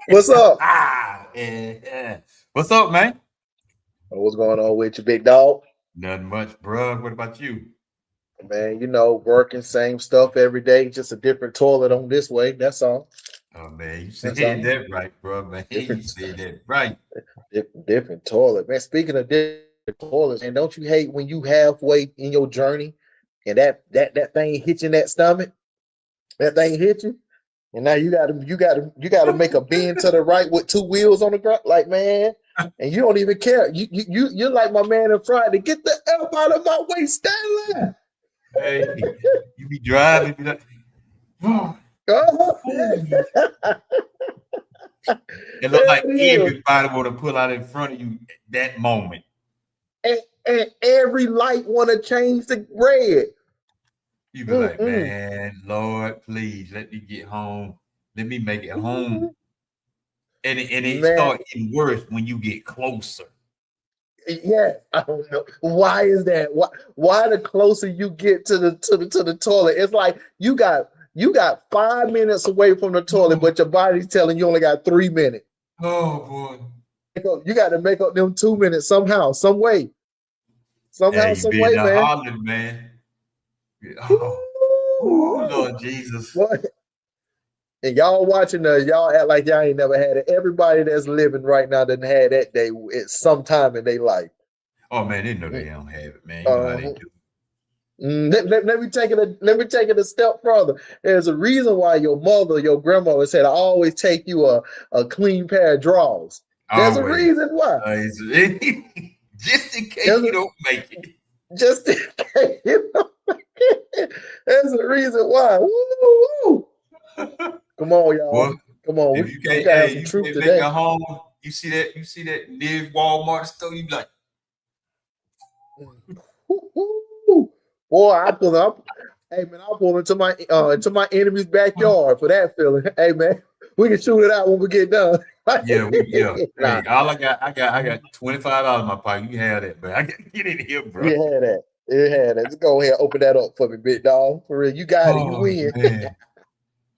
What's up? Yeah. What's up, man? What's going on with you, big dog? Nothing much, bro. What about you? Man, working same stuff every day, just a different toilet on this way. That's all. Oh man, you said That's all. that right, bro, man. You Different, said that right. different toilet, man. Speaking of different toilets, man, don't you hate when you halfway in your journey and that thing hit you in that stomach? That thing hit you, and now you gotta make a bend to the right with two wheels on the ground, like man. And you don't even care. You're like my man in Friday. Get the F out of my way, Stanley. Hey, you be driving, be like, oh, Uh-huh. it look There like it is. everybody want to pull out in front of you at that moment. And every light want to change to red. You be like, Mm-mm. man, Lord, please let me get home. Let me make it home. Mhm. And it Man, start getting worse when you get closer. yeah, I don't know why is that. Why the closer you get to the toilet, it's like you got 5 minutes away from the toilet, Oh, but your body's telling you only got 3 minutes. oh boy. You got to make up them 2 minutes somehow, some way, Hey, somehow, you some been way, there man. hollering, man. Oh, oh, Woo! Lord Jesus. Boy, and y'all watching us, y'all act like y'all ain't never had it. Everybody that's living right now done had that day at some time in their life. Oh man, they know Mm, they don't have it, man. You know how they Uh-huh. do. Let me take it a step further. There's a reason why your mother, your grandmother said, "I always take you a clean pair of drawers." There's a Always. reaon why. Just in case There's you a, don't make it. just in case, there's a reason why. Woo! Come on, Well, y'all. Come on. if We, you we can't, gotta have hey, some you truth can't make it today. home. You see that near Walmart store. You be like, Woo! Boy, I pull up. Hey man, I'll pull into my enemy's backyard for that feeling. Hey man, we can shoot it out when we get done. yeah. Nah, Hey, all I got $25 in my pocket. You can have that, but I gotta get in here, bro. you had that. You had that. Just go ahead, open that up for me, big dog. For real, you got it. You Oh win. man.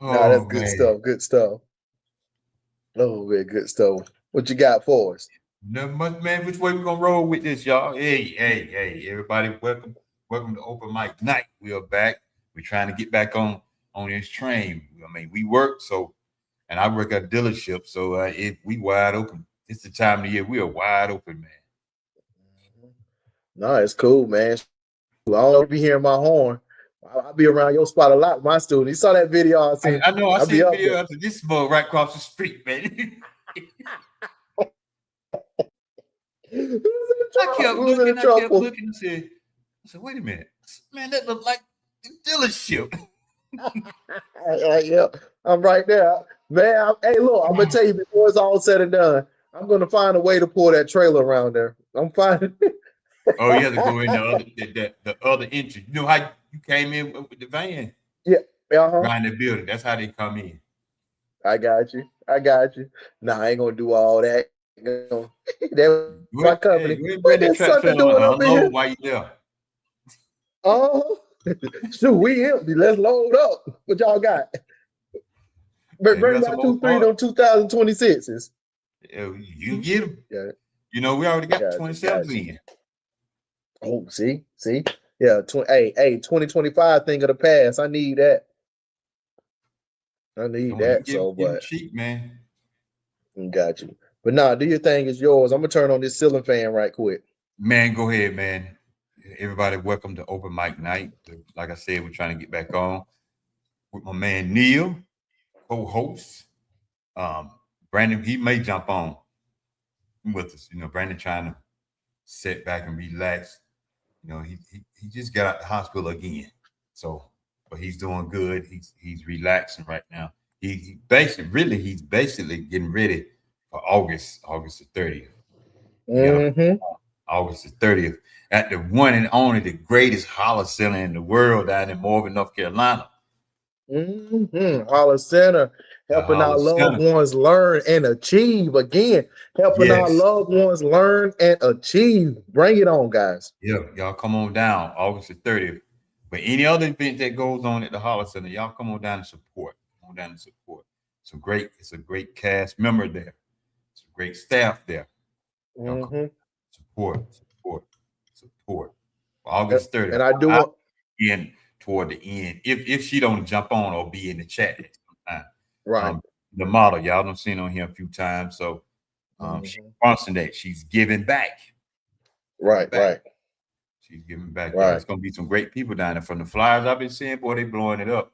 Nah, that's Oh good man. stuff. Good stuff. Oh man, good stuff. What you got for us? Never much, man. Which way we gonna roll with this, y'all? Hey, everybody, welcome to Open Mic Night. We are back. We're trying to get back on this train. I mean, we work so, and I work at a dealership, so if we wide open, it's the time of the year we are wide open, man. No, it's cool, man. I don't know if you hearing my horn. I'll be around your spot a lot, my student. You saw that video I I, seen. I know I I'll be seen the up there. video after this mug right across the street, man. Who's in the I truck? kept Who's in the looking, truck? and I said, wait a minute, man, that look like the dealership. Yeah, I'm right there, man. Hey, look, I'm gonna tell you before it's all said and done, I'm gonna find a way to pull that trailer around there. I'm finding. Oh, you have to go in the other entry. You know how you came in with the van Yeah, uh-huh. around the building. That's how they come in. I got you. I got you. Nah, I ain't gonna do all that. That was my company. Go ahead, What bring that this track sucker trailer doing and over unload here? while you there. Oh, shoot, we empty. Let's load up. What y'all got? Hey, we Bring got my some more two three parts. them 2026s. Yeah, you can get them. Yeah, We already got got you. 27s Got you. in. Oh, see, yeah. Hey, 2025 thing of the past. I need that. I need Come on, you that. can So, get them but cheap, man. got you. But nah, do your thing. It's yours. I'm gonna turn on this ceiling fan right quick. Man, go ahead, man. Everybody, welcome to Open Mic Night. Like I said, we're trying to get back on with my man Neil, co-host. Um, Brandon, he may jump on with us. Brandon trying to sit back and relax. He just got out the hospital again. So, but he's doing good. He's relaxing right now. He's basically getting ready for August the 30th. He got a Mm-hmm. August the 30th at the one and only the greatest holler center in the world down in Morgan, North Carolina. Mm-hmm. Holler Center, The helping holler our loved center. ones learn and achieve. Again, helping our Yes. loved ones learn and achieve. Bring it on, guys. Yeah, y'all come on down August the 30th. But any other event that goes on at the Holler Center, y'all come on down and support. Come on down and support. It's a great cast member there. It's a great staff there. Mm-hmm. Support, support, support. August 30th. And I do I'll want be in toward the end. If she don't jump on or be in the chat at some time. right. The model, y'all done seen on here a few times. So she's Mm-hmm. sponsoring that. She's giving back. Right, right, She's giving back, y'all. right. It's gonna be some great people down there. From the flyers I've been seeing, boy, they blowing it up.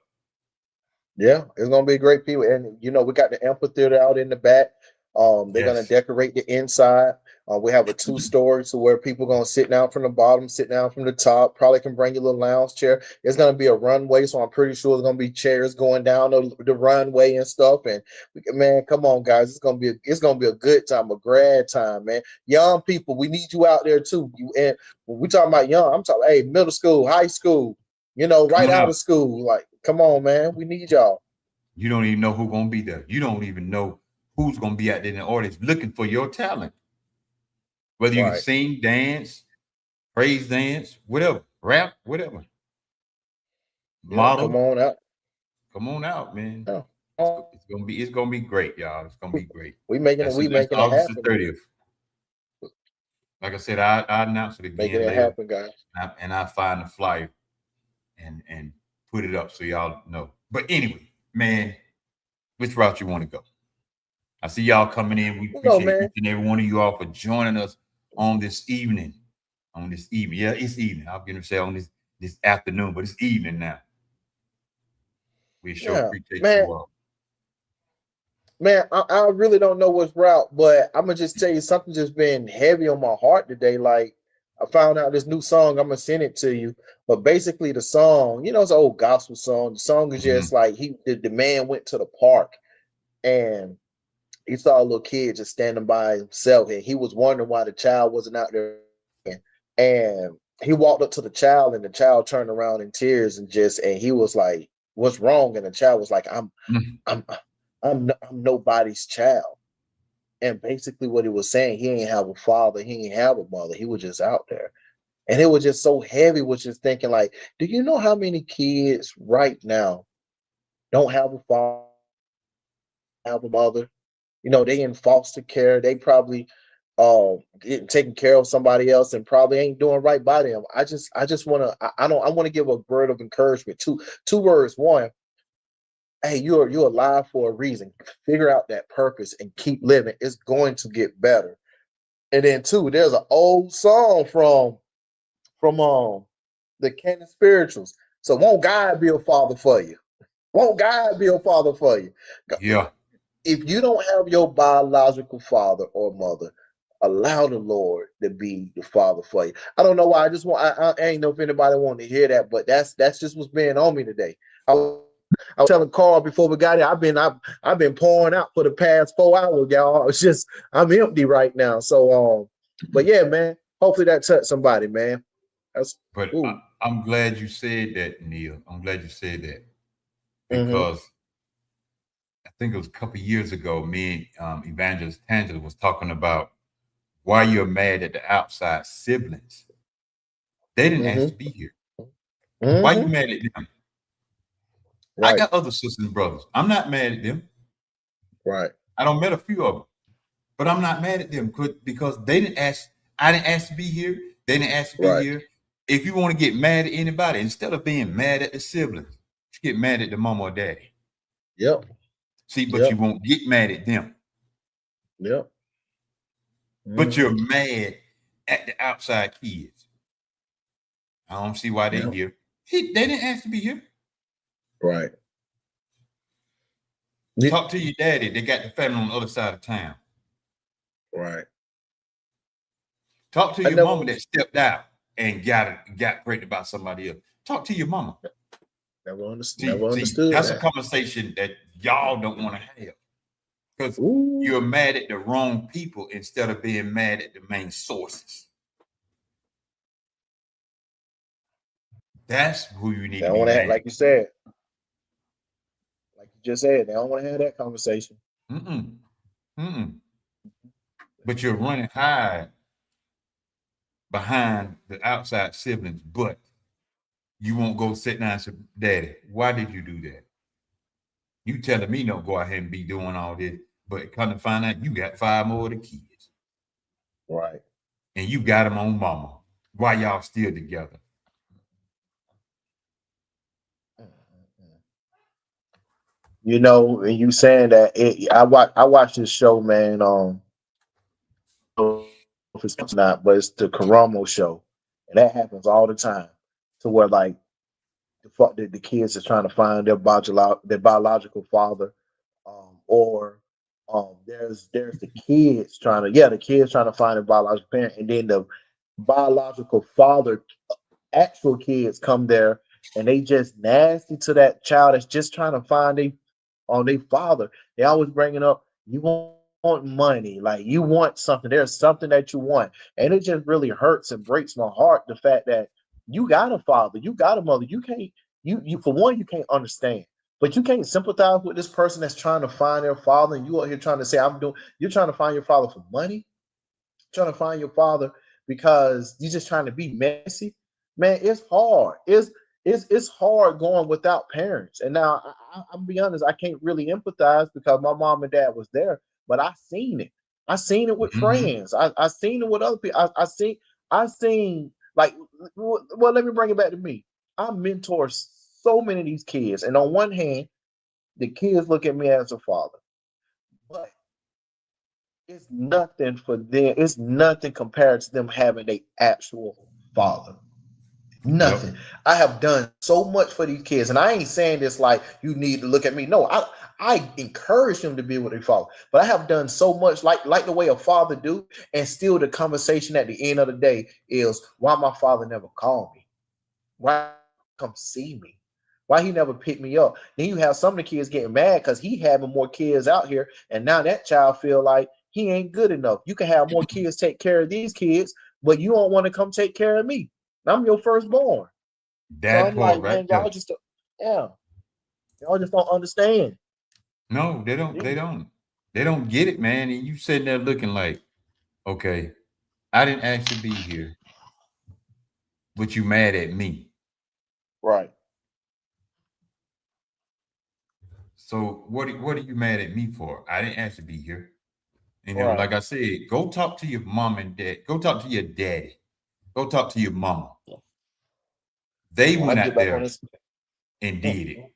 Yeah, it's gonna be great people, and we got the amphitheater out in the back. They're gonna Yes. decorate the inside. We have a 2-story, so where people gonna sit down from the bottom, sit down from the top. Probably can bring your little lounge chair. It's gonna be a runway, so I'm pretty sure there's gonna be chairs going down the runway and stuff. And man, come on, guys, it's gonna be a good time, a grad time, man. Young people, we need you out there too. And when we talking about young, I'm talking, hey, middle school, high school. Right out of school. Like, come on, man. We need y'all. You don't even know who's gonna be there. You don't even know who's gonna be out there in the audience looking for your talent. Whether you can Right. sing, dance, praise dance, whatever, rap, whatever. Yeah, Model, come on out. come on out, man. Yeah. It's gonna be great, y'all. It's gonna be great. We making That's it August the happen. 30th. Like I said, I announce it Making again it later, happen, guys. and I find the flyer and put it up so y'all know. But anyway, man, which route you want to go? I see y'all coming in. We appreciate Man. each and every one of you all for joining us on this evening. Yeah, it's evening. I was going to say on this afternoon, but it's evening now. We sure appreciate man. you all. Man, I really don't know what's route, but I'm gonna just tell you something just been heavy on my heart today. Like, I found out this new song. I'm gonna send it to you. But basically, the song, it's an old gospel song. The song is just like the man went to the park and he saw a little kid just standing by himself, and he was wondering why the child wasn't out there. And he walked up to the child, and the child turned around in tears and he was like, "What's wrong?" And the child was like, I'm nobody's child." And basically what he was saying, he ain't have a father, he ain't have a mother, he was just out there. And it was just so heavy, was just thinking like, do you know how many kids right now don't have a father, have a mother? They in foster care, they probably getting taken care of somebody else and probably ain't doing right by them. I just want to give a word of encouragement. Two words. One, hey, you're alive for a reason. Figure out that purpose and keep living. It's going to get better. And then two, there's an old song from the Canon Spirituals. So won't God be a father for you? Won't God be a father for you? Yeah. If you don't have your biological father or mother, allow the Lord to be the father for you. I don't know why. I just want. I ain't know if anybody wanted to hear that, but that's just what's been on me today. I was telling Carl before we got here. I've been pouring out for the past 4 hours, y'all. It's just I'm empty right now. So but yeah, man. Hopefully that touched somebody, man. But I'm glad you said that, Neil. I'm glad you said that because I think it was a couple of years ago, me and Evangelist Tangela was talking about why you're mad at the outside siblings. They didn't ask to be here. Why you mad at them? Right. I got other sisters and brothers. I'm not mad at them. Right. I don't met a few of them, but I'm not mad at them because they didn't ask. I didn't ask to be here. They didn't ask to be here. If you want to get mad at anybody, instead of being mad at the siblings, you get mad at the mama or daddy. Yep. See, but you won't get mad at them. Yep. But you're mad at the outside kids. I don't see why they're here. They didn't ask to be here. Right. Talk to your daddy. They got the family on the other side of town. Right. Talk to your mama that stepped out and got pregnant by somebody else. Talk to your mama. Never understood. That's a conversation that y'all don't want to have because you're mad at the wrong people instead of being mad at the main sources. That's who you need to be mad at. Like you said. Like you just said, they don't want to have that conversation. But you're running high behind the outside siblings, but. You won't go sit down and say, Daddy, why did you do that? You telling me don't go out here and be doing all this, but come to find out you got 5 more of the kids, Right. and you got them on mama. Why y'all still together? You know, and you saying that I watched this show, man. If it's not, but it's the Karamo show, and that happens all the time. To where like the kids are trying to find their biological father, or there's the kids trying to find a biological parent, and then the biological father, actual kids come there, and they just nasty to that child that's just trying to find their father. They always bringing up, you want money, like you want something. There's something that you want, and it just really hurts and breaks my heart, the fact that you got a father, you got a mother. You can't, you for one, you can't understand, but you can't sympathize with this person that's trying to find their father, and you out here trying to say, you're trying to find your father for money, trying to find your father because you're just trying to be messy. Man, it's hard. It's hard going without parents. And now I'll be honest, I can't really empathize because my mom and dad was there, but I seen it. I seen it with Mm-hmm. friends. I seen it with other people. I seen like, well, let me bring it back to me. I mentor so many of these kids, and on one hand, the kids look at me as a father, but it's nothing for them. It's nothing compared to them having a actual father. Yep. Nothing. I have done so much for these kids, and I ain't saying this like you need to look at me. No, I encourage them to be with their father, but I have done so much like the way a father do, and still the conversation at the end of the day is why my father never called me, why come see me, why he never picked me up. Then you have some of the kids getting mad because he having more kids out here, and now that child feel like he ain't good enough. You can have more kids take care of these kids, but you don't want to come take care of me. I'm your firstborn. So That I'm part like, right man, there. yeah, y'all just don't understand. No, they don't. They don't. They don't get it, man. And you sitting there looking like, okay, I didn't ask to be here, but you mad at me. Right, So what are you mad at me for? I didn't ask to be here. right. Like I said, go talk to your mom and dad. Go talk to your daddy. Go talk to your mama. They Well, I went get out back on there this. and Mm, did it.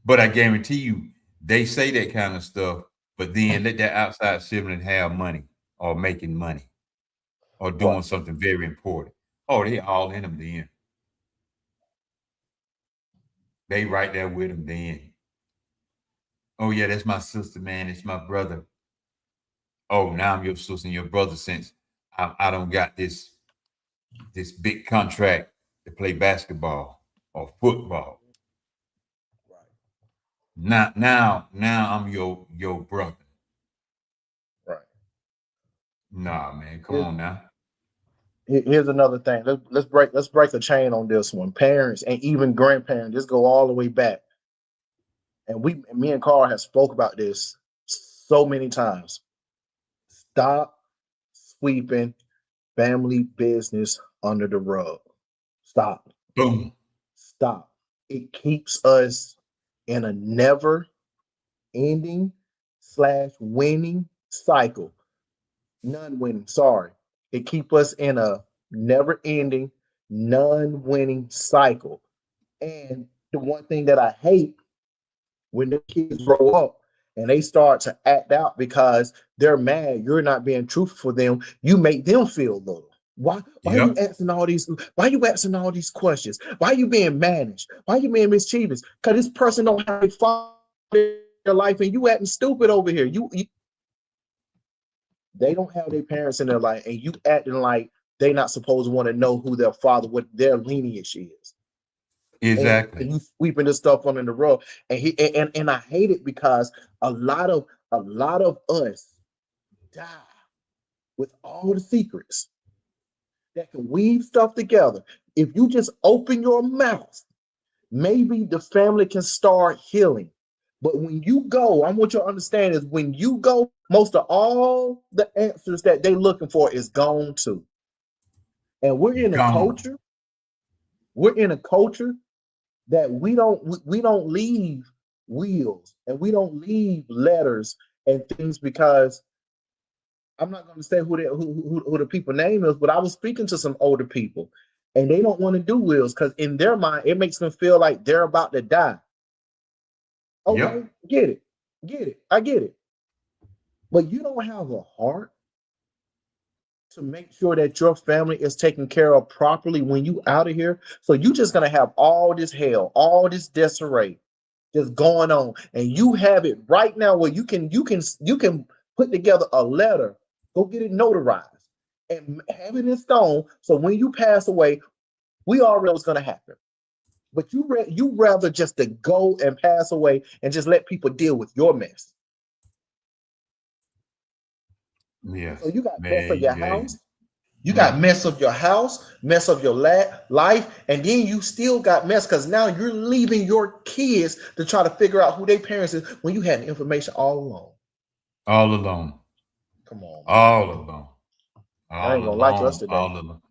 But I guarantee you, they say that kind of stuff, but then let that outside sibling have money or making money or doing right. something very important. Oh, they all in them then. They right there with them then. Oh yeah, that's my sister, man. It's my brother. Oh, now I'm your sister and your brother since I don't got this big contract to play basketball or football. Right, Now I'm your brother. right. Nah, man, come Here's, on now. here's another thing. Let's break a chain on this one. Parents and even grandparents, just go all the way back. And me and Carl have spoke about this so many times. Stop sweeping family business under the rug. Stop. Boom. Stop. It keeps us in a never ending slash winning cycle. None winning, sorry. It keeps us in a never ending, none winning cycle. And the one thing that I hate, when the kids grow up and they start to act out because they're mad you're not being truthful for them, you make them feel little. Why you Yep. asking all these questions? Why you being managed? Why you being mischievous? Because this person don't have a father in their life, and you acting stupid over here. They don't have their parents in their life, and you acting like they not supposed to want to know who their father, what their lineage is. And Exactly. you sweeping this stuff under the rug. And I hate it because a lot of us die with all the secrets that can weave stuff together. If you just open your mouth, maybe the family can start healing. But when you go, I want you to understand is when you go, most of all the answers that they looking for is gone too. And we're in a Gone. culture, we're in a culture that we don't leave wheels and we don't leave letters and things because I'm not going to say who the people name is, but I was speaking to some older people and they don't want to do wills because in their mind it makes them feel like they're about to die. Okay, Yep. get it, I get it, but you don't have a heart to make sure that your family is taken care of properly when you out of here. So you just gonna have all this hell, all this disarray just going on, and you have it right now where you can put together a letter, go get it notarized, and have it in stone. So when you pass away, we already know what's gonna happen. But you rather just to go and pass away and just let people deal with your mess. Yes, So you got mess of man. your Yeah. house. You got mess of your house, mess of your life, and then you still got mess because now you're leaving your kids to try to figure out who their parents is when you had the information all along. All alone. Come on, man. All alone. I All ain't gonna like us alone. today. All alone.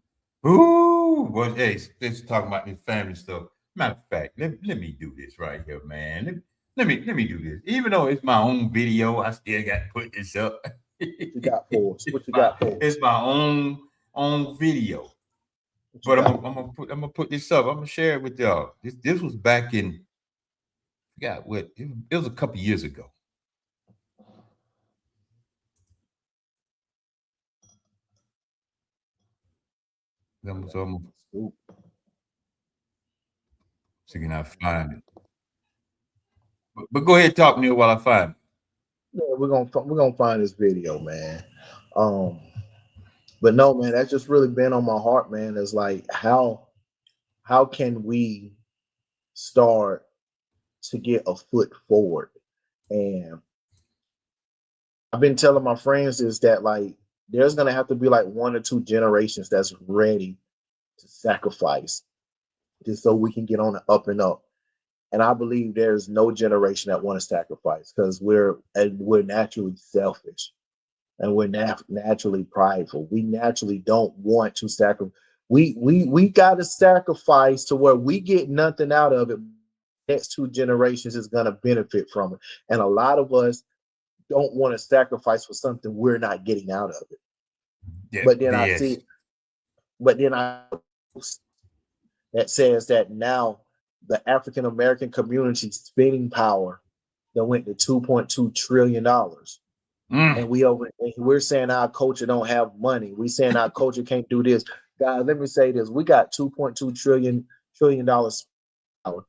Ooh, well, hey, let's talk about this family stuff. Matter of fact, let me do this right here, man. Let me do this. Even though it's my own video, I still got to put this up. What you got for us? What you my, got for us? it's my own video. What you But got? I'm gonna put this up. I'm gonna share it with y'all. This was back in, I forgot what it was a couple years ago. So I'm gonna see can I find it. But go ahead, talk Neil while I find it. Yeah, we're gonna find this video, man. Um, but no, man, that's just really been on my heart, man. Is like how can we start to get a foot forward? And I've been telling my friends is that like there's gonna have to be like one or two generations that's ready to sacrifice just so we can get on the up and up. And I believe there's no generation that want to sacrifice because we're naturally selfish and we're naturally prideful. We naturally don't want to sacrifice. We got to sacrifice to where we get nothing out of it. Next two generations is going to benefit from it, and a lot of us don't want to sacrifice for something we're not getting out of it. Yeah, But then I yes. see, but then I that says that now the African American community spending power that went to $2.2 trillion. And we're saying our culture don't have money. We saying our culture can't do this. Guys, let me say this: we got $2.2 trillion power,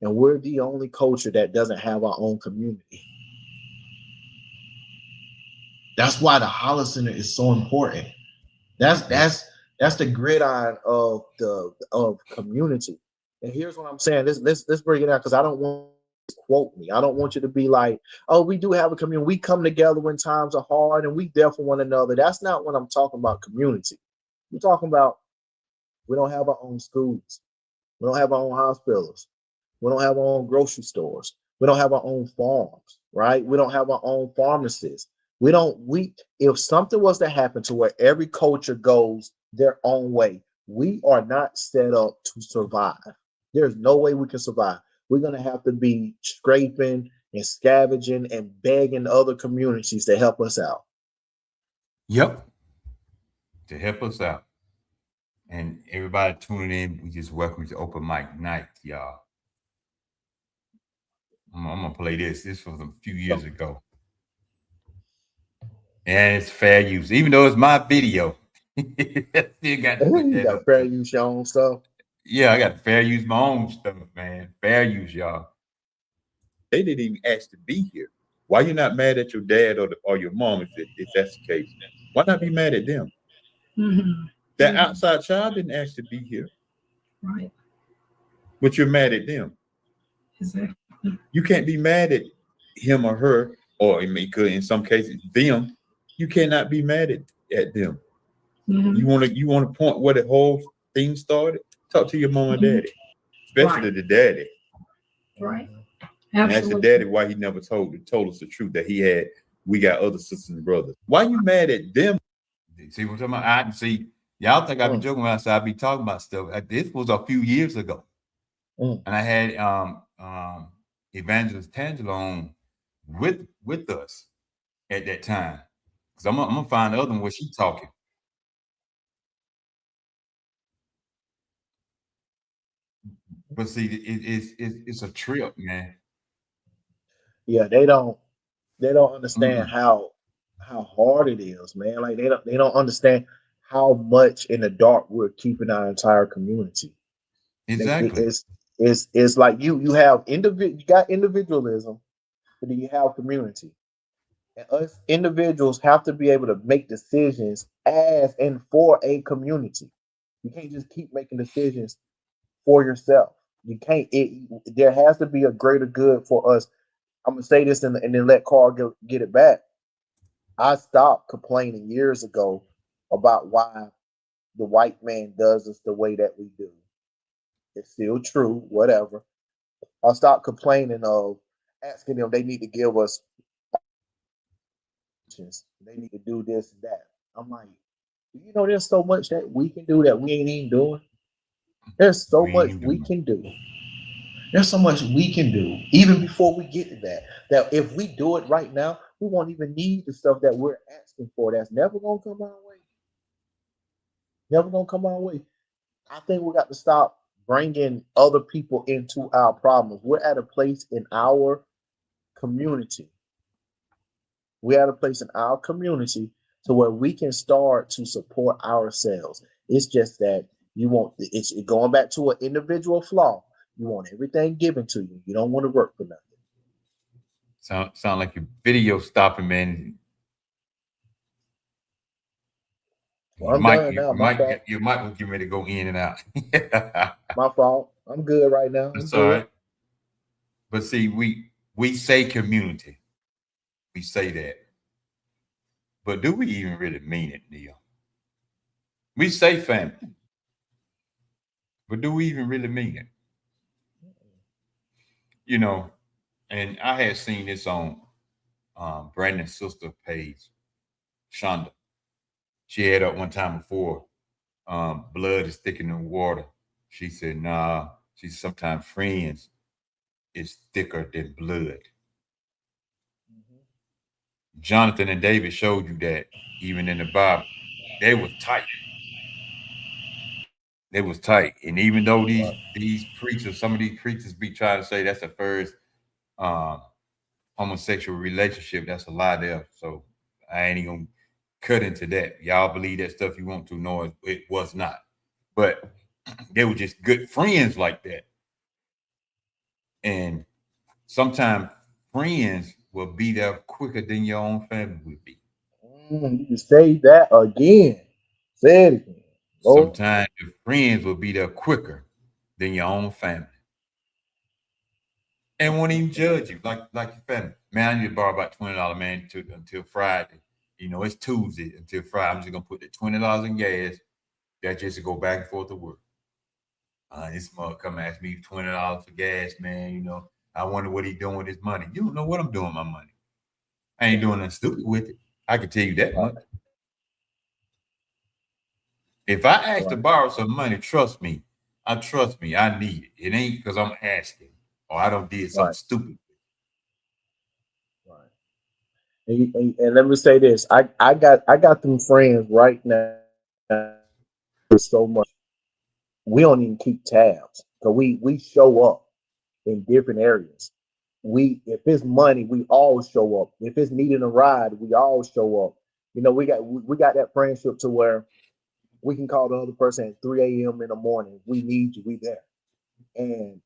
and we're the only culture that doesn't have our own community. That's why the Holler Center is so important. That's the gridiron of community. And here's what I'm saying. Let's bring it out because I don't want to quote me. I don't want you to be like, oh, we do have a community. We come together when times are hard and we there for one another. That's not what I'm talking about. Community. We're talking about we don't have our own schools. We don't have our own hospitals. We don't have our own grocery stores. We don't have our own farms, right? We don't have our own pharmacists. We if something was to happen to where every culture goes their own way, we are not set up to survive. There's no way we can survive. We're gonna have to be scraping and scavenging and begging other communities to help us out. Yep. To help us out. And everybody tuning in, we just welcome you to Open Mic Night, y'all. I'm gonna play this. This was a few years ago. And it's fair use. Even though it's my video. Still got to put You that got up fair there. use your own stuff. Yeah, I got to fair use my own stuff, man. Fair use, y'all. They didn't even ask to be here. Why you not mad at your dad or your mom if that's the case? Why not be mad at them? Mm-hmm. That outside child didn't ask to be here. Right. But you're mad at them. Exactly. You can't be mad at him or her, or in some cases them. You cannot be mad at them. Mm-hmm. You want to point where the whole thing started? Talk to your mom and daddy, especially the daddy. Right. And ask the daddy why he never told us the truth that we got other sisters and brothers. Why you mad at them? See what I'm talking about? I see. Y'all think I be joking when I say I be talking about stuff. This was a few years ago. Mm. and I had Evangelist Tangela on with us at that time. Because I'm gonna find the other one where she talking. But see, it's a trip, man. Yeah, they don't understand Mm-mm. how hard it is, man. Like they don't understand how much in the dark we're keeping our entire community. Exactly. It's like you have you got individualism, but then you have community. And us individuals have to be able to make decisions as and for a community. You can't just keep making decisions for yourself. You can't. There has to be a greater good for us. I'm gonna say this and then let Carl get it back. I stopped complaining years ago about why the white man does us the way that we do. It's still true, whatever. I stopped complaining of asking them they need to give us options. They need to do this and that. I'm like, there's so much that we can do that we ain't even doing. There's so We ain't much even we doing. can do. There's so much we can do, even before we get to that. That if we do it right now, we won't even need the stuff that we're asking for. That's never gonna come our way. Never gonna come our way. I think we got to stop bringing other people into our problems. We're at a place in our community. We're at a place in our community to where we can start to support ourselves. It's just that you want it's going back to an individual flaw. You want everything given to you. You don't want to work for nothing. Sound like your video stopping, man. Well, I'm done now. My fault. You might get ready to go in and out. My fault. I'm good right now. I'm That's all good. right. But see, we say community. We say that. But do we even really mean it, Neil? We say family, but do we even really mean it? You know, and I had seen this on Brandon's sister page, Shonda. She had up one time before, blood is thicker than water. She said, nah, she said, sometimes friends is thicker than blood. Mhm. Jonathan and David showed you that even in the Bible, they was tight. They was tight. And even though Right. these preachers, some of these preachers be trying to say that's the first um, homosexual relationship, that's a lie there. So I ain't even gonna cut into that. Y'all believe that stuff you want to. No, it was not. But they were just good friends like that. And sometimes friends will be there quicker than your own family will be. You can say that again. Say it again. Lord. Sometimes your friends will be there quicker than your own family. And won't even judge you like your family. Man, I need to borrow about $20, man, until Friday. You know, it's Tuesday until Friday. I'm just gonna put the $20 in gas. That just to go back and forth to work. This mother come ask me $20 for gas, man. You know, I wonder what he doing with his money. You don't know what I'm doing with my money. I ain't doing nothing stupid with it. I can tell you that Right. much. If I ask to Right. borrow some money, trust me, I need it. It ain't because I'm asking or I don't did something Right. stupid. Right. And let me say this. I got them friends right now so much. We don't even keep tabs. So we show up in different areas. If it's money, we all show up. If it's needing a ride, we all show up. We got that friendship to where we can call the other person at 3 a.m. in the morning. We need you, we there. And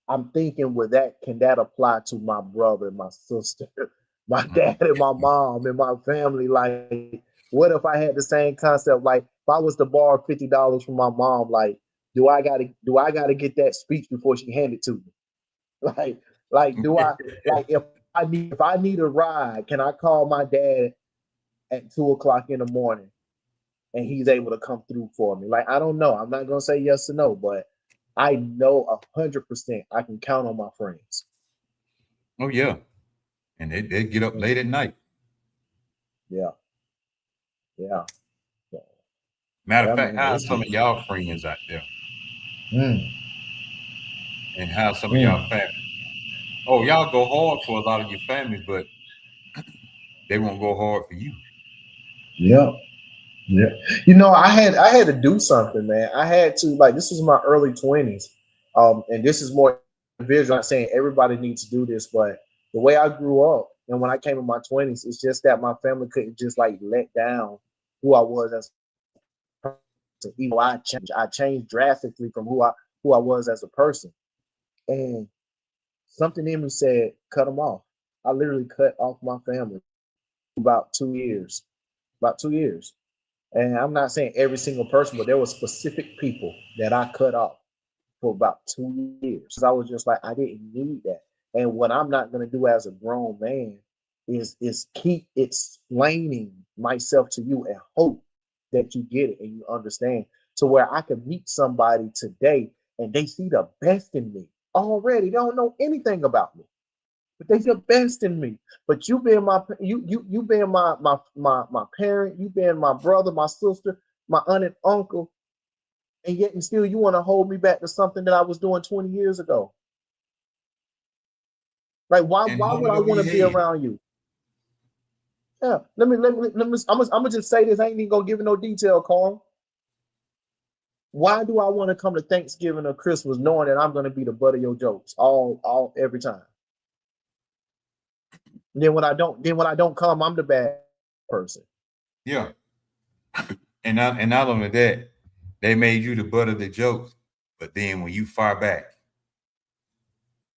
I'm thinking with that, can that apply to my brother and my sister, my dad and my mom and my family? Like, what if I had the same concept? Like, if I was to borrow $50 from my mom, like, do I gotta get that speech before she hand it to me? Like, do I like if I need a ride, can I call my dad at 2 o'clock in the morning and he's able to come through for me? Like, I don't know. I'm not gonna say yes or no, but I know 100% I can count on my friends. Oh yeah. And they get up Mm. late at night. Yeah, yeah, yeah, Matter of yeah, fact, man. how are It's some of y'all friends out there? mm. and how some of y'all family. Oh, y'all go hard for a lot of your families, but they won't go hard for you. Yeah. Yeah. You know, I had to do something, man. I had to, like, this was my early 20s. And this is more visual. I'm not saying everybody needs to do this, but the way I grew up and when I came in my 20s, it's just that my family couldn't just like let down who I was as a person. Even though I changed drastically from who I was as a person. And something in me said, cut them off. I literally cut off my family about 2 years. About 2 years. And I'm not saying every single person, but there were specific people that I cut off for about 2 years. I was just like, I didn't need that. And what I'm not going to do as a grown man is keep explaining myself to you and hope that you get it and you understand to where I can meet somebody today and they see the best in me already. They don't know anything about me, but they see the best in me. But you being you being my parent, you being my brother, my sister, my aunt and uncle, and yet and still you want to hold me back to something that I was doing 20 years ago. Like And why hold would it I over want your to be head. around you? Yeah, I'm gonna just say this. I ain't even gonna give it no detail, Carl. Why do I want to come to Thanksgiving or Christmas knowing that I'm gonna be the butt of your jokes all every time? Then when I don't come, I'm the bad person. Yeah. And not only that, they made you the butt of the jokes. But then when you fire back,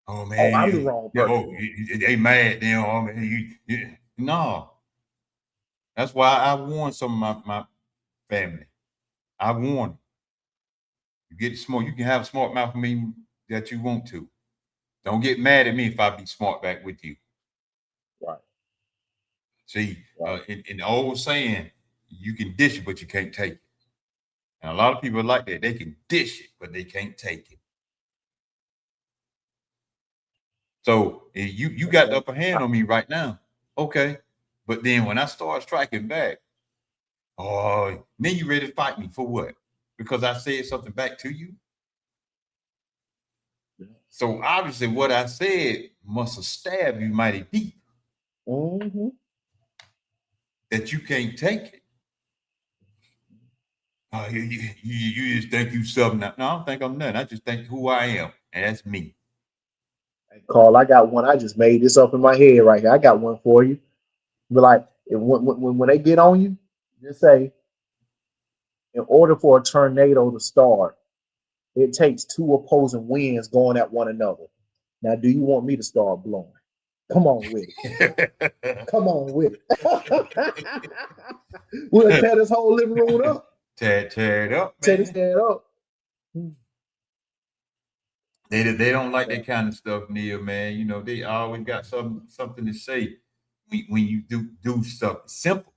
oh Oh, man, I'm the wrong person. they mad. Then oh man, no. That's why I warn some of my family. I warn them. You get smart. You can have a smart mouth with me that you want to. Don't get mad at me if I be smart back with you. Right, See, right. in the old saying, you can dish it, but you can't take it. And a lot of people like that. They can dish it, but they can't take it. So you got the Okay. upper hand on me right now. Okay. But then when I start striking back, oh, then you ready to fight me for what? Because I said something back to you. So obviously what I said must have stabbed you mighty deep Mm-hmm. that you can't take it. You just think you something. No, I don't think I'm nothing. I just think who I am, and that's me. Hey, Carl, I got one. I just made this up in my head right here. I got one for you. But like, when they get on you, just say, in order for a tornado to start, it takes two opposing winds going at one another. Now, do you want me to start blowing? Come on with it. Come on with it. We'll tear this whole living room up. Tear it up, Tear this man. head up. They don't like Yeah. that kind of stuff, Neil, man. You know, they always got something to say when you do something simple.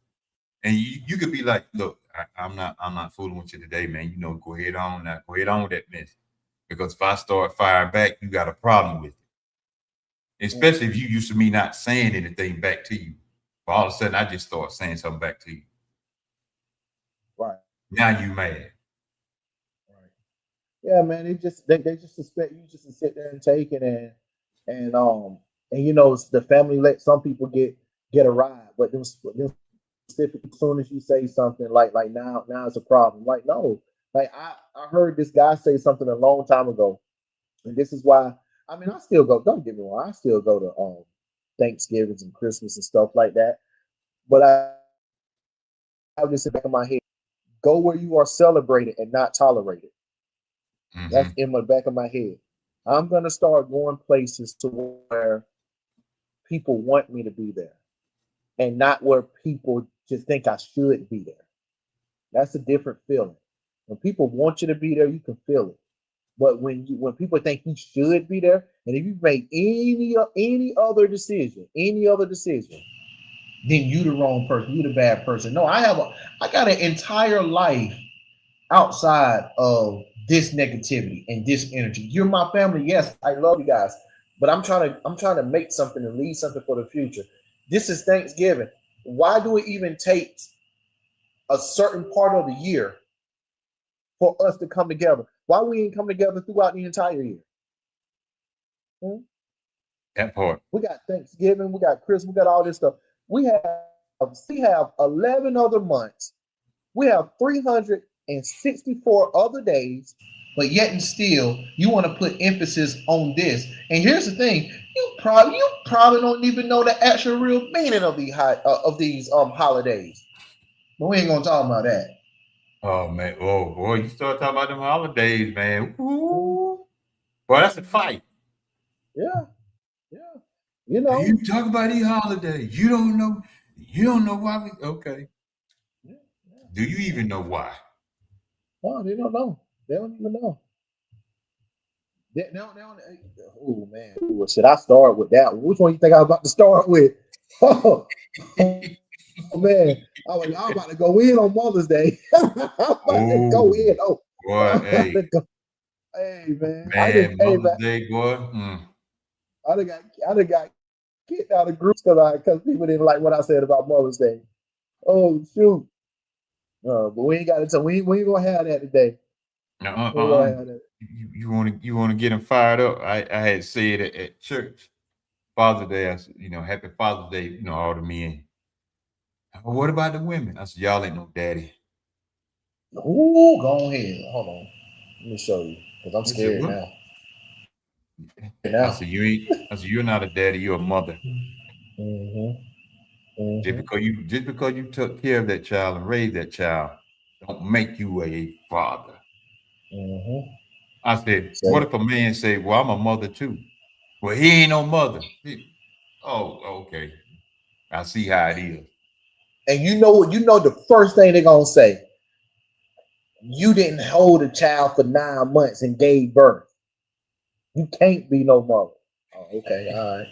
And you could be like, look, I'm not fooling with you today, man. You know, go ahead on now, go ahead on with that mess. Because if I start firing back, you got a problem with it. Especially if you used to me not saying anything back to you. But all of a sudden I just start saying something back to you. Right. Now you mad. Right. Yeah, man. They just expect you just to sit there and take it and and you know the family let some people get a ride, but them specific as soon as you say something like now it's a problem. Like no, like I heard this guy say something a long time ago, and this is why I mean I still go. Don't get me wrong, I still go to Thanksgivings and Christmas and stuff like that. But I have this in the back of my head: go where you are celebrated and not tolerated. That's Mm-hmm. in the back of my head. I'm gonna start going places to where people want me to be there, and not where people just think I should be there. That's a different feeling. When people want you to be there, you can feel it. But when people think you should be there, and if you make any other decision, then you the wrong person, you the bad person. No, I got an entire life outside of this negativity and this energy. You're my family. Yes, I love you guys, but I'm trying to make something and leave something for the future. This is Thanksgiving. Why do it even take a certain part of the year for us to come together? Why we ain't come together throughout the entire year? Mhm. That part. We got Thanksgiving, we got Christmas, we got all this stuff. We have 11 other months. We have 364 other days, but yet and still, you want to put emphasis on this. And here's the thing: you probably don't even know the actual real meaning of these holidays. But we ain't gonna talk about that. Oh man. Oh boy, you start talking about them holidays, man. Ooh. Boy, that's a fight. Yeah, yeah. You Hey, know, you talk about these holidays. You don't know. You don't know why we. Okay. yeah, Do you yeah. even know why? No, they don't know. They don't even know. Oh man, well, should I start with that one? Which one you think I was about to start with? Oh man, I'm about to go in on Mother's Day. I'm about to Oh go in. Oh, boy, I'm about hey to go. Hey man, man, hey Mother's man, Day, boy. I done got kicked out of groups because people didn't like what I said about Mother's Day. Oh shoot, but we ain't got it. So we ain't gonna have that today. We ain't gonna have that. You want to get them fired up. I had said at church Father's Day. I said, Happy Father's Day. All the men. Well, what about the women? I said, y'all ain't no daddy. Ooh, go ahead. Hold on, let me show you because I'm They said, scared what? now. I Now. said, you ain't. I said, you're not a daddy. You're a mother. Mm-hmm. Just Mm-hmm. because you took care of that child and raised that child, don't make you a father. Mm-hmm. I said, what So, if a man say, well, I'm a mother too? Well, he ain't no mother. Oh, okay. I see how it is. and you know what? You know the first thing they're gonna say. You didn't hold a child for 9 months and gave birth. You can't be no mother. Oh, okay, all right,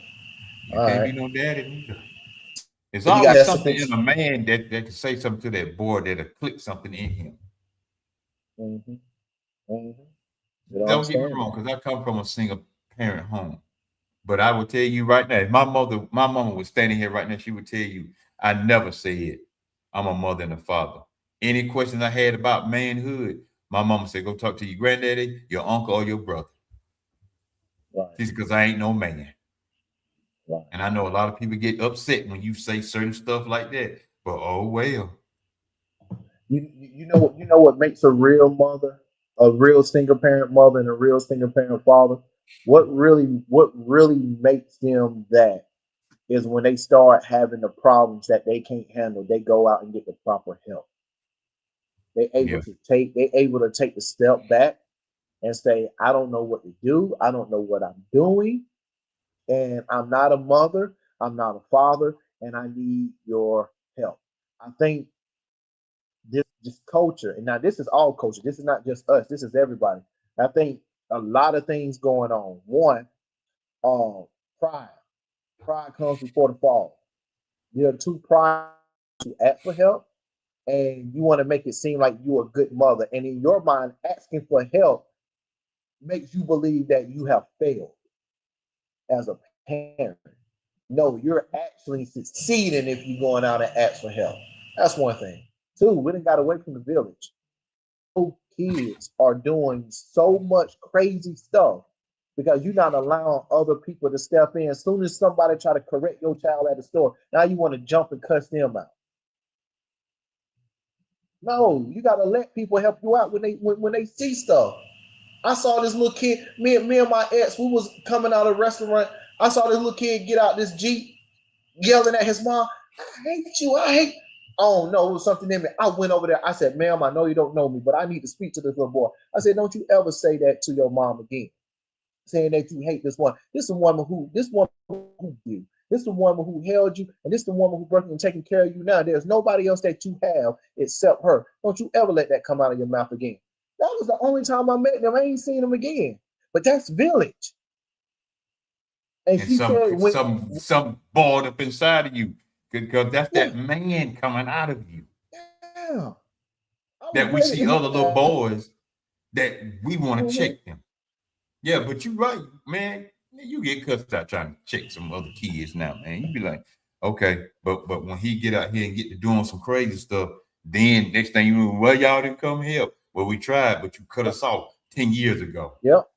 You all can't right. be no daddy neither. There's So you got always that's something in supposed. a man that can say something to that boy that'll click something in him. Mm-hmm. Mm-hmm. You don't Don't get me understand it. wrong, because I come from a single parent home. But I will tell you right now, if my mama was standing here right now, she would tell you, I never said I'm a mother and a father. Any questions I had about manhood, my mama said, go talk to your granddaddy, your uncle, or your brother. Right, She said, because I ain't no man. right. And I know a lot of people get upset when you say certain stuff like that. But oh well. You know what makes a real mother, a real single parent mother, and a real single parent father. What really makes them that is when they start having the problems that they can't handle. They go out and get the proper help. Yeah. They able to take the step back and say, I don't know what to do. I don't know what I'm doing. And I'm not a mother. I'm not a father. And I need your help. I think this culture, and now this is all culture. This is not just us. This is everybody. I think a lot of things going on. One, um, pride. Pride comes before the fall. You're too pride to ask for help, and you want to make it seem like you're a good mother. And in your mind, asking for help makes you believe that you have failed as a parent. No, you're actually succeeding if you're going out and ask for help. That's one thing. Two, we done got away from the village. Kids are doing so much crazy stuff because you're not allowing other people to step in. As soon as somebody try to correct your child at the store, now you want to jump and cuss them out. No, you got to let people help you out when they see stuff. I saw this little kid, me and my ex, we was coming out of a restaurant. I saw this little kid get out this Jeep yelling at his mom, I hate you, I hate. Oh no, it was something in me. I went over there. I said, ma'am, I know you don't know me, but I need to speak to this little boy. I said, don't you ever say that to your mom again, saying that you hate this one. This is the woman who you. This is the woman who held you, and this is the woman who working and taking care of you now. There's nobody else that you have except her. Don't you ever let that come out of your mouth again. That was the only time I met them. I ain't seen them again. But that's village. And And she some said, when, some some boiled up inside of you. Because that's yeah, that man coming out of you. yeah, I was That we ready see to other little man. boys that we want to Mhm. check them. Yeah, but you're right, man. You get cussed out trying to check some other kids now, man. You be like, okay, but when he get out here and get to doing some crazy stuff, then next thing you know, well, y'all didn't come help. Well, we tried, but you cut Yep, us off 10 years ago. yep,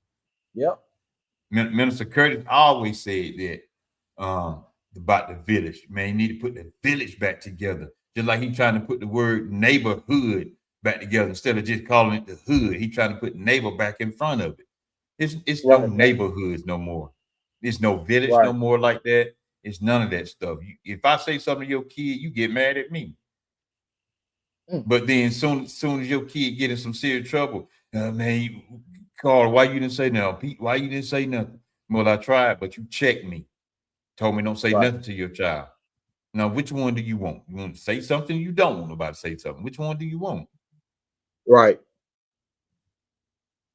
yep. Minister Curtis always said that about the village. Man, you need to put the village back together. Just like he's trying to put the word neighborhood back together instead of just calling it the hood. He's trying to put neighbor back in front of it. It's no Right, neighborhoods no more. There's no village no right, more like that. It's none of that stuff. If I say something to your kid, you get mad at me. mm, But then soon as your kid get in some serious trouble, man, Carl, why you didn't say nothing? Pete, why you didn't say nothing? Well, I tried, but you checked me. Told me don't say right, nothing to your child. Now, which one do you want? You want to say something? You don't want nobody to say something. Which one do you want? right.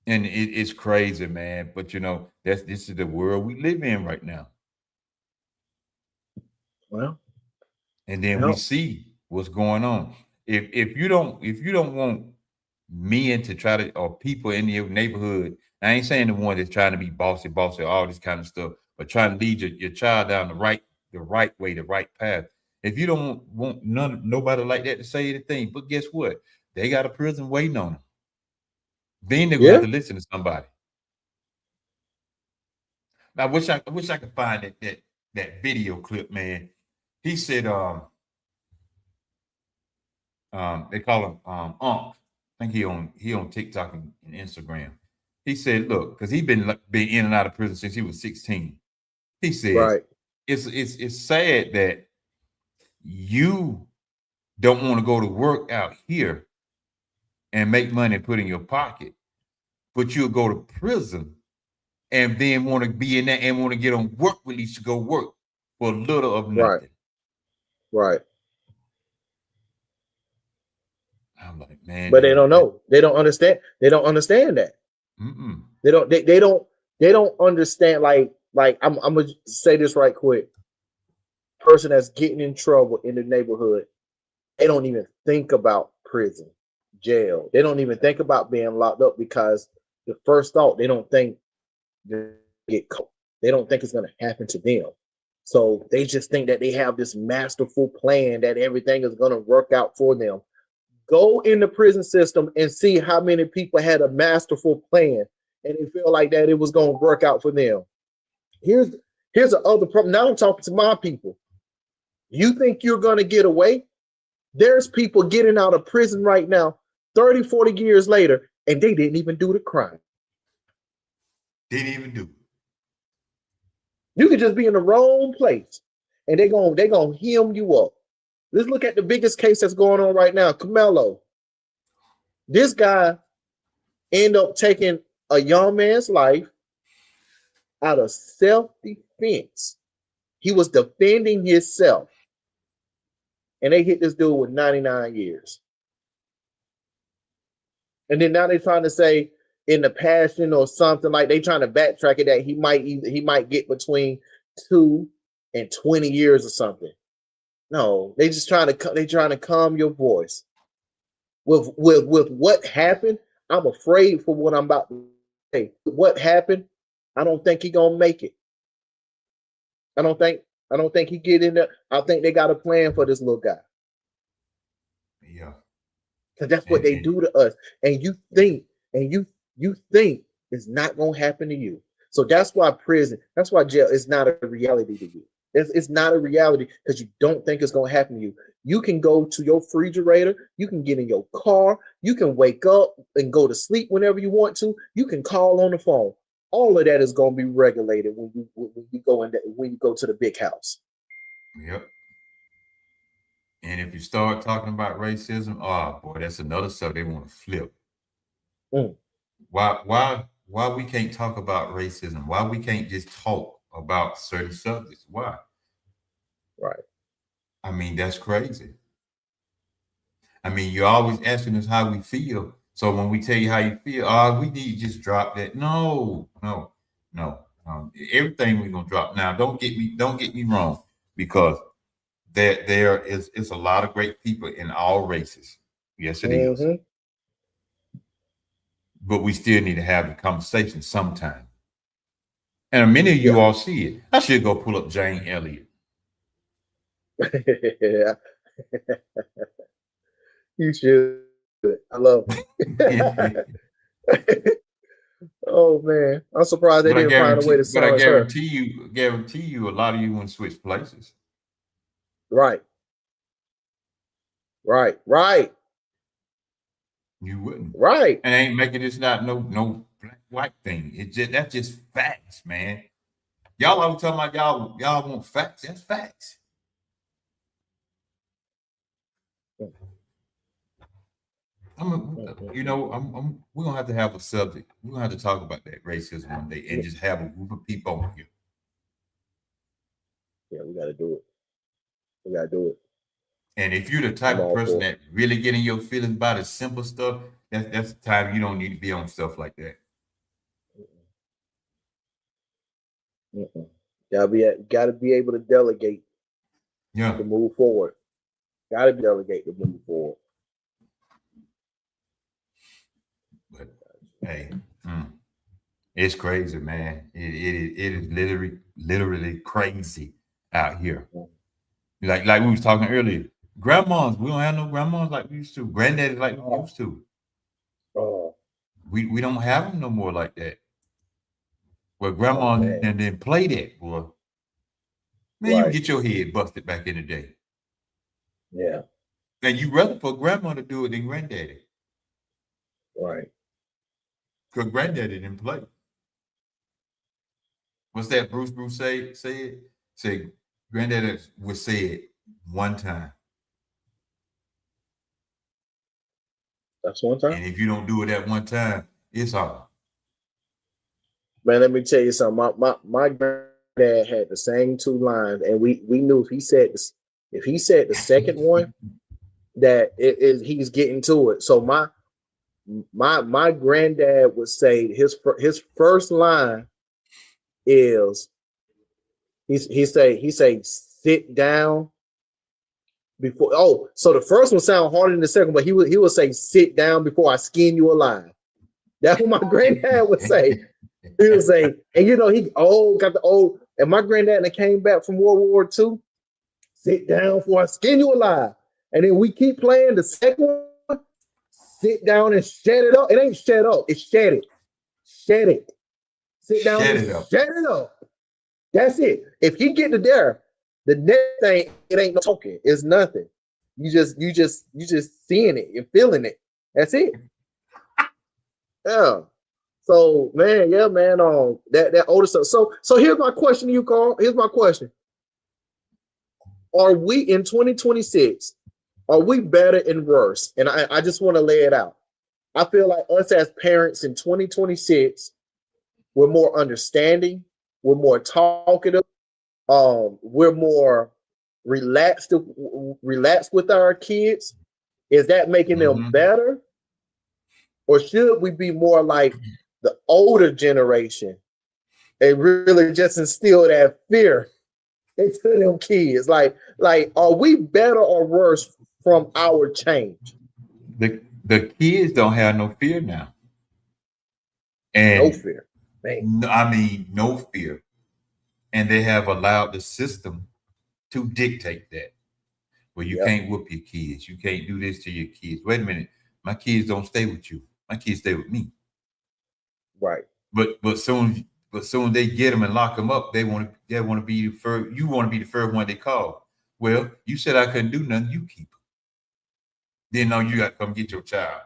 And it's crazy, man. But this is the world we live in right now. Well, And then we no, see what's going on. If you don't want men to try to, or people in your neighborhood, I ain't saying the one that's trying to be bossy, all this kind of stuff, but trying to lead your child down the right way, the right path. If you don't want nobody like that to say anything, but guess what? They got a prison waiting on them. Then they're gonna have yeah, to listen to somebody. Now, I wish I could find that video clip, man. He said, they call him Unc. I think he on TikTok and Instagram. He said, look, because he been in and out of prison since he was 16. He says, right, it's sad that you don't want to go to work out here and make money and put in your pocket, but you'll go to prison and then want to be in there and want to get on work release to go work for little of right, nothing. right. I'm like, man, But they don't know. They don't understand. They don't understand that. mm-mm. They don't. They don't understand. Like I'm gonna say this right quick. Person that's getting in trouble in the neighborhood, they don't even think about prison, jail. They don't even think about being locked up because the first thought, they don't think they get caught. They don't think it's going to happen to them. So they just think that they have this masterful plan that everything is going to work out for them. Go in the prison system and see how many people had a masterful plan and they feel like that it was going to work out for them. Here's the other problem. Now I'm talking to my people. You think you're going to get away? There's people getting out of prison right now, 30, 40 years later, and they didn't even do the crime. Didn't even do it. You could just be in the wrong place, and they're gonna hem you up. Let's look at the biggest case that's going on right now, Camelo. This guy ended up taking a young man's life out of self-defense. He was defending himself, and they hit this dude with 99 years. And then now they're trying to say in the passion or something, like they trying to backtrack it that he might get between 2 and 20 years or something. No, they trying to calm your voice. With what happened, I'm afraid for what I'm about to say. What happened? I don't think he gonna make it. I don't think he get in there. I think they got a plan for this little guy. Yeah. Because that's what they do to us. And you think it's not gonna happen to you. So that's why prison, that's why jail is not a reality to you. It's not a reality because you don't think it's gonna happen to you. You can go to your refrigerator, you can get in your car, you can wake up and go to sleep whenever you want to, you can call on the phone. All of that is gonna be regulated when you go to the big house. Yep. And if you start talking about racism, oh boy, that's another stuff they want to flip. Mm. Why we can't talk about racism? Why we can't just talk about certain subjects? Why? Right. I mean, that's crazy. I mean, you're always asking us how we feel. So when we tell you how you feel, we need to just drop that. No. Everything we're gonna drop. Now, don't get me wrong, because there is a lot of great people in all races. Yes, it is. Mm-hmm. But we still need to have the conversation sometime. And many of you Yeah. all see it. I should go pull up Jane Elliott. Yeah. You should. I love it. Oh man, I'm surprised they But I didn't find a way to silence her. guarantee you, a lot of you wouldn't switch places. Right, right. You wouldn't. Right. And I ain't making this not no black white thing. That's just facts, man. Y'all always talking about y'all want facts. That's facts. We're gonna have to have a subject. We're gonna have to talk about that racism one day and just have a group of people on here. Yeah, we gotta do it. We gotta do it. And if you're the type of person that really getting your feelings about the simple stuff, that's the time you don't need to be on stuff like that. Gotta be able to delegate. Yeah. To move forward. Gotta delegate to move forward. But hey, it's crazy, man. It is literally crazy out here. Like we was talking earlier. Grandmas, we don't have no grandmas like we used to. Granddaddy like we used to. We don't have them no more like that. Well, grandma and then play that, boy. Man, you get your head busted back in the day. Yeah. And you rather for grandma to do it than granddaddy. Right. Because granddaddy didn't play. What's that Bruce said? Say granddaddy would say it one time. That's one time. And if you don't do it that one time, it's hard. Man, let me tell you something. My granddad had the same two lines, and we knew if he said the second one, that he's getting to it. So my granddad would say his first line is he say sit down before. Oh, so the first one sound harder than the second, but he would say sit down before I skin you alive. That's what my granddad would say. He would say, and he got the old, and my granddad that came back from World War II, sit down before I skin you alive. And then we keep playing the second one, sit down and shut it up. It ain't shut up, it's shed it. Shed it. Sit down and shut it up. That's it. If he get to there, the next thing, it ain't no talking. It's nothing. You just seeing it and feeling it. That's it. Yeah. So man, that older stuff. So here's my question to you, Carl. Here's my question. Are we in 2026? Are we better and worse? And I just want to lay it out. I feel like us as parents in 2026, we're more understanding, we're more talkative, we're more relaxed with our kids. Is that making them better? Or should we be more like the older generation and really just instill that fear into them kids? Like, are we better or worse from our change? The kids don't have no fear now. And no fear. Man. I mean, no fear. And they have allowed the system to dictate that. Well, you can't whoop your kids. You can't do this to your kids. Wait a minute. My kids don't stay with you. My kids stay with me. Right. But soon they get them and lock them up, they want to be the first. You want to be the first one they call. Well, you said I couldn't do nothing. You keep them. Then now you got to come get your child.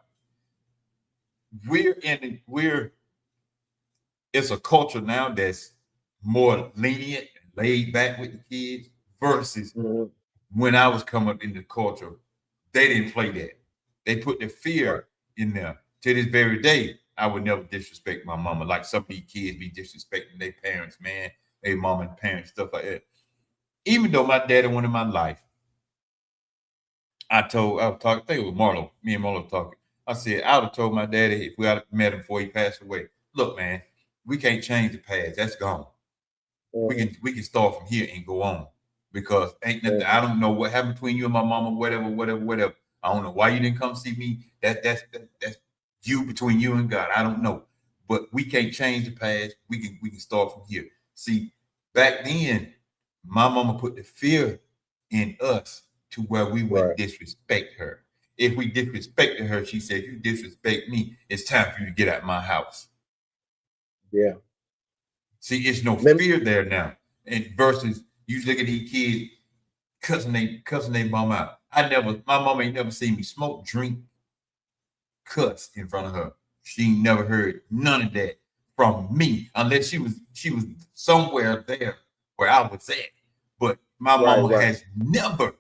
It's a culture now that's more lenient, laid back with the kids versus when I was coming up in the culture, they didn't play that. They put the fear in there. To this very day, I would never disrespect my mama. Like some of these kids be disrespecting their parents, man, their mom and parents, stuff like that. Even though my daddy went in my life, I was talking, I think it was Marlo, me and Marlo talking. I said, I would have told my daddy if we had met him before he passed away, look, man, we can't change the past. That's gone. We can start from here and go on. Because ain't nothing, I don't know what happened between you and my mama, whatever. I don't know why you didn't come see me. That's you, between you and God. I don't know. But we can't change the past. We can start from here. See, back then, my mama put the fear in us to where we wouldn't disrespect her. If we disrespected her, she said, if you disrespect me, it's time for you to get out of my house. Yeah. See, it's no Let me- fear there now. And versus you look at these kids cussing they mom out. My mama ain't never seen me smoke, drink, cuss in front of her. She ain't never heard none of that from me, unless she was somewhere there where I was at. But my mama right. has never,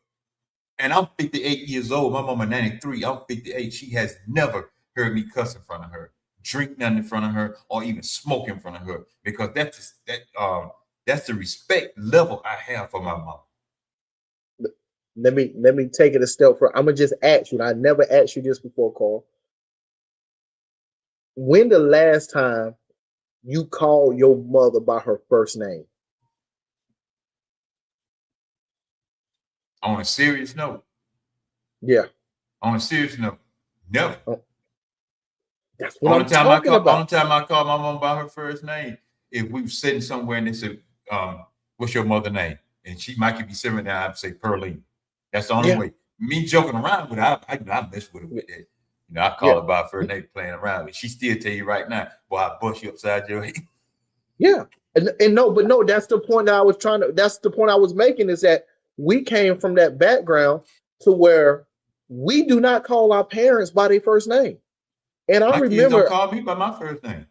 and I'm 58 years old. My mama 93. I'm 58. She has never heard me cuss in front of her, drink nothing in front of her, or even smoke in front of her, because that's the respect level I have for my mom. Let me take it a step further. I'm gonna just ask you, and I never asked you this before, Carl. When the last time you called your mother by her first name? On a serious note. Yeah. On a serious note, never. That's what I'm talking about. Only time I called my mom by her first name, if we were sitting somewhere and they said, what's your mother's name? And she might be sitting there, I'd say Pearline. That's the only way. Me joking around with her, I mess with her with that. You know, I call her by her first name playing around. But she still tell you right now, boy, I bust you upside your head. Yeah. And no, that's the point that that's the point I was making, is that we came from that background to where we do not call our parents by their first name. And I remember, kids don't call me by my first name.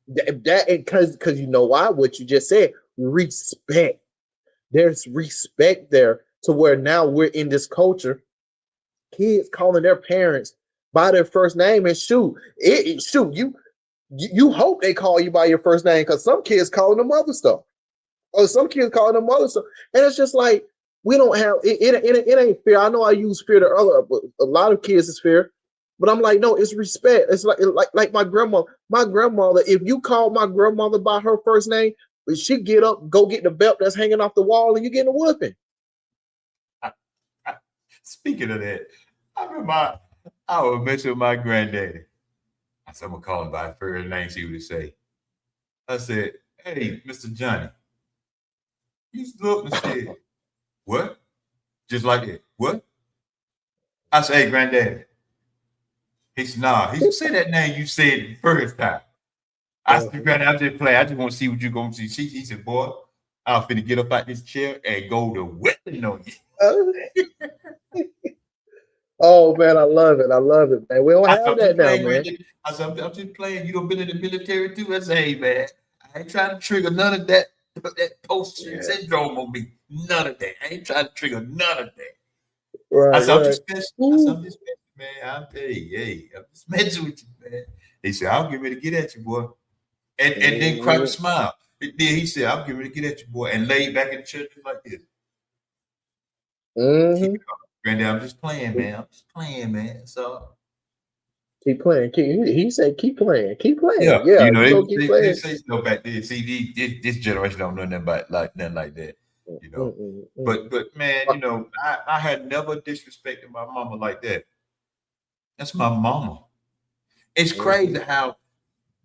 That because you know why? What you just said, respect. There's respect there to where now we're in this culture, kids calling their parents by their first name, and you hope they call you by your first name, because some kids calling them other stuff, or some kids calling them other stuff, and it's just like we don't have it. It ain't fair. I know I use fear to other, but a lot of kids is fear. But I'm like, no, it's respect. It's like my grandmother. My grandmother, if you call my grandmother by her first name, she get up, go get the belt that's hanging off the wall, and you get a whooping. Speaking of that, I was messing with my granddaddy. I said, I'm gonna call him by his first name, see what he say. I said, hey, Mr. Johnny. He looked and said, what? Just like that. What? I said, hey, granddaddy. He said, nah. He said, say that name you said the first time. I said, granddaddy, I'm just playing. I just want to see what you're going to see. He said, boy, I'm finna get up out this chair and go to whipping on you. Oh, man, I love it. I love it, man. We don't have that now, man. I said, I'm just playing. You done been in the military too? I said, hey, man, I ain't trying to trigger none of that post-syndrome on me. None of that. I ain't trying to trigger none of that. Right, I said, I'm right. just messing. I'm just messing, man. I'm just messing with you, man. He said, I'll get ready to get at you, boy. And then crack a smile. Then he said, I'm getting ready to get at you, boy, and lay back in the chair just like this. Granddad, I'm just playing, man. I'm just playing, man. So keep playing. He said, keep playing. Keep playing. Yeah, Yeah, you know, they say so back then. See, this generation don't know nothing about nothing like that. You know, but man, you know, I had never disrespected my mama like that. That's my mama. It's crazy how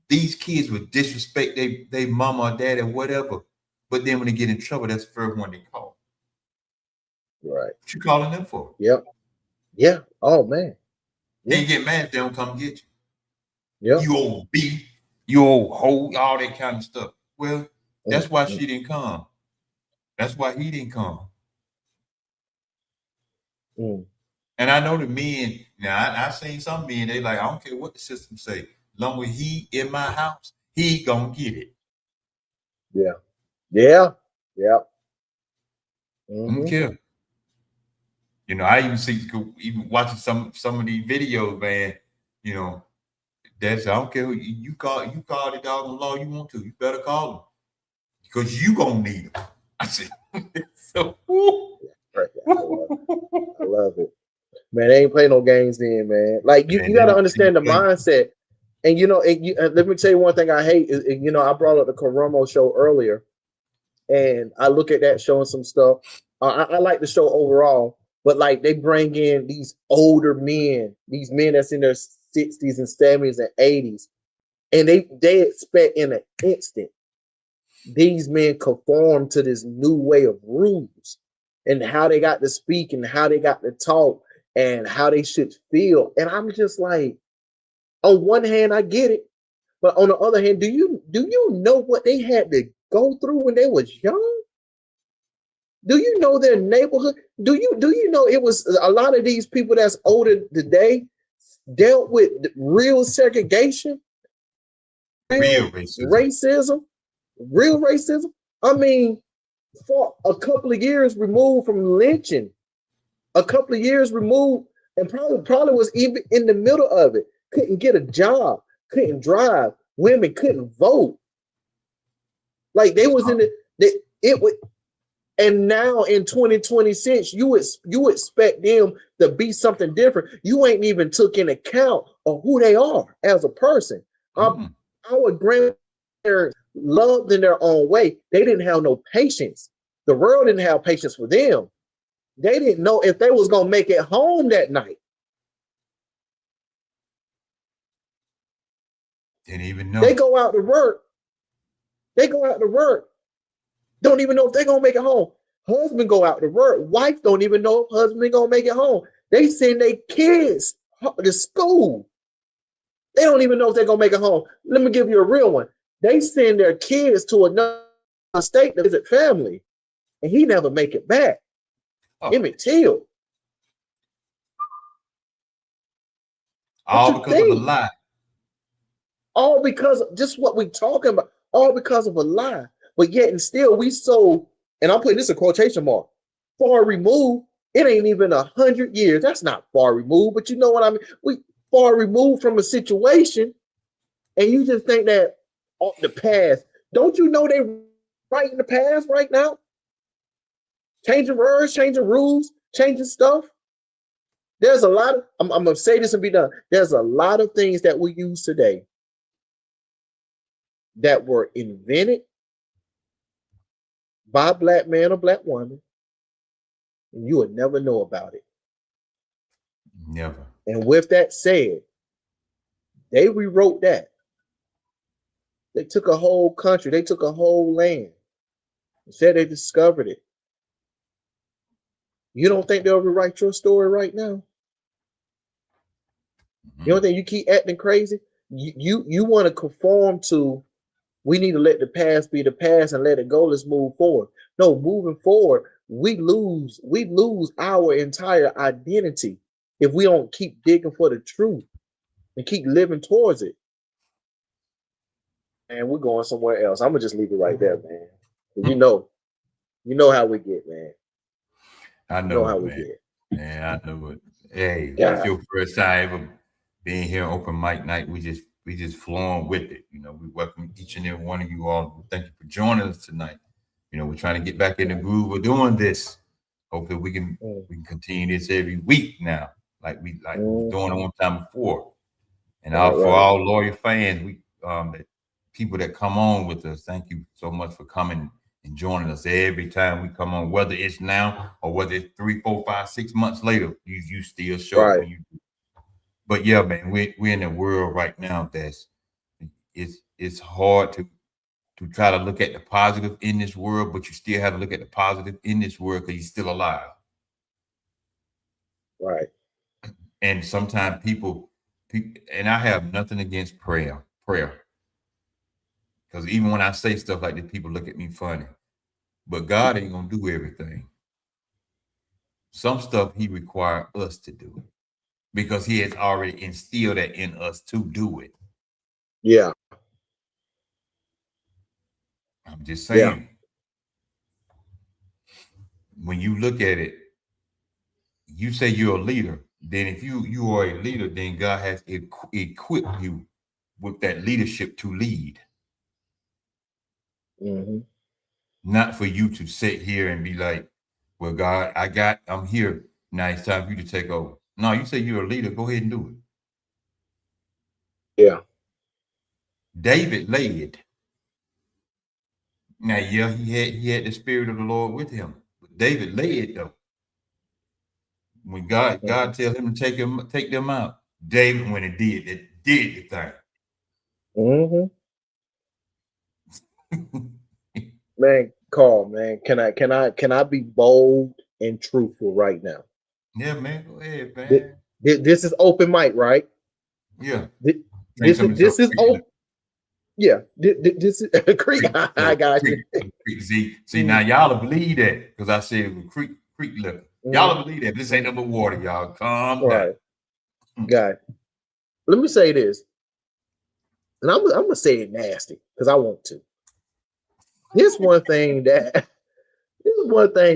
these kids would disrespect they mama or dad or whatever, but then when they get in trouble, that's the first one they call. Right. What you calling them for? Yep. Yeah. Oh man. Yeah. They get mad if they don't come get you. Yeah. You old B, you old hoe, all that kind of stuff. Well, that's why she didn't come. That's why he didn't come. And I know the men, now I've seen some men, they like, I don't care what the system say. Long as he in my house, he gonna get it. Yeah. Yeah. Yeah. I don't care. You know, I even watching some of these videos, man, you know, that's I don't care who you call the dog on law you want to. You better call him. Because you gonna need him. I said, so I love it. Man, they ain't playing no games then, man. Like you got to understand the mindset. And you know, let me tell you one thing I hate is, you know, I brought up the Coromo show earlier, and I look at that show and some stuff. I like the show overall, but like they bring in these older men, these men that's in their 60s and 70s and 80s, and they expect in an instant these men conform to this new way of rules and how they got to speak and how they got to talk and how they should feel. And I'm just like, on one hand, I get it. But on the other hand, do you know what they had to go through when they was young? Do you know their neighborhood? Do you know it was a lot of these people that's older today dealt with real segregation, Real racism. racism, real racism? I mean, for a couple of years removed from lynching, a couple of years removed, and probably was even in the middle of it. Couldn't get a job, couldn't drive, women couldn't vote. Like they was in it would. And now in 2026, you expect them to be something different. You ain't even took in account of who they are as a person. Our grandparents loved in their own way. They didn't have no patience. The world didn't have patience for them. They didn't know if they was gonna make it home that night. Didn't even know. They go out to work. Don't even know if they're gonna make it home. Husband go out to work. Wife don't even know if husband gonna make it home. They send their kids to school. They don't even know if they're gonna make it home. Let me give you a real one. They send their kids to another state to visit family, and he never make it back. Emmett Till. All because of a lie. All because of just what we talking about. All because of a lie. But yet and still we so, and I'm putting this in quotation mark, far removed. It ain't even 100 years. That's not far removed, but you know what I mean? We far removed from a situation, and you just think that the past. Don't you know they writing the past right now? Changing words, changing rules, changing stuff. There's a lot of, I'm gonna say this and be done. There's a lot of things that we use today that were invented by a black man or black woman, and you would never know about it. Never. And with that said, they rewrote that. They took a whole country, they took a whole land, and said they discovered it. You don't think they'll rewrite your story right now? You don't think you keep acting crazy? You want to conform to, we need to let the past be the past and let it go. Let's move forward. No, moving forward, we lose our entire identity if we don't keep digging for the truth and keep living towards it. And we're going somewhere else. I'm gonna just leave it right there, man. You know how we get, man. I know how we get. Man, I know it. Hey, it's your first time ever being here on Open Mic Night. We just flowing with it. You know, we welcome each and every one of you all. Thank you for joining us tonight. You know, we're trying to get back in the groove of doing this. Hopefully we can continue this every week now, like we were doing it one time before. And for all loyal fans, we that people that come on with us, thank you so much for coming and joining us every time we come on, whether it's now or whether it's 3, 4, 5, 6 months later, you still show up when you do. But yeah, man, we're in a world right now that's it's hard to try to look at the positive in this world, but you still have to look at the positive in this world because you're still alive. Right. And sometimes people, and I have nothing against prayer. Because even when I say stuff like this, people look at me funny. But God ain't gonna do everything. Some stuff he requires us to do because he has already instilled that in us to do it. Yeah. I'm just saying. When you look at it, you say you're a leader. Then if you are a leader, then God has equipped you with that leadership to lead. Not for you to sit here and be like, well, God, I'm here. Now it's time for you to take over. No, you say you're a leader. Go ahead and do it. Yeah. David led. Now, yeah, he had the spirit of the Lord with him. But David led though. When God tell him to take them out, David went and did the thing. Man, Carl, man, can I be bold and truthful right now? Yeah, man, go ahead, man. This is open mic, right? Yeah. This is open. Yeah, this is Creek. I got you. See, now y'all believe that because I said it was creek liquor. Y'all believe that this ain't no more water, y'all. Calm Right. down. Guy. Let me say this, and I'm gonna say it nasty because I want to. This is one thing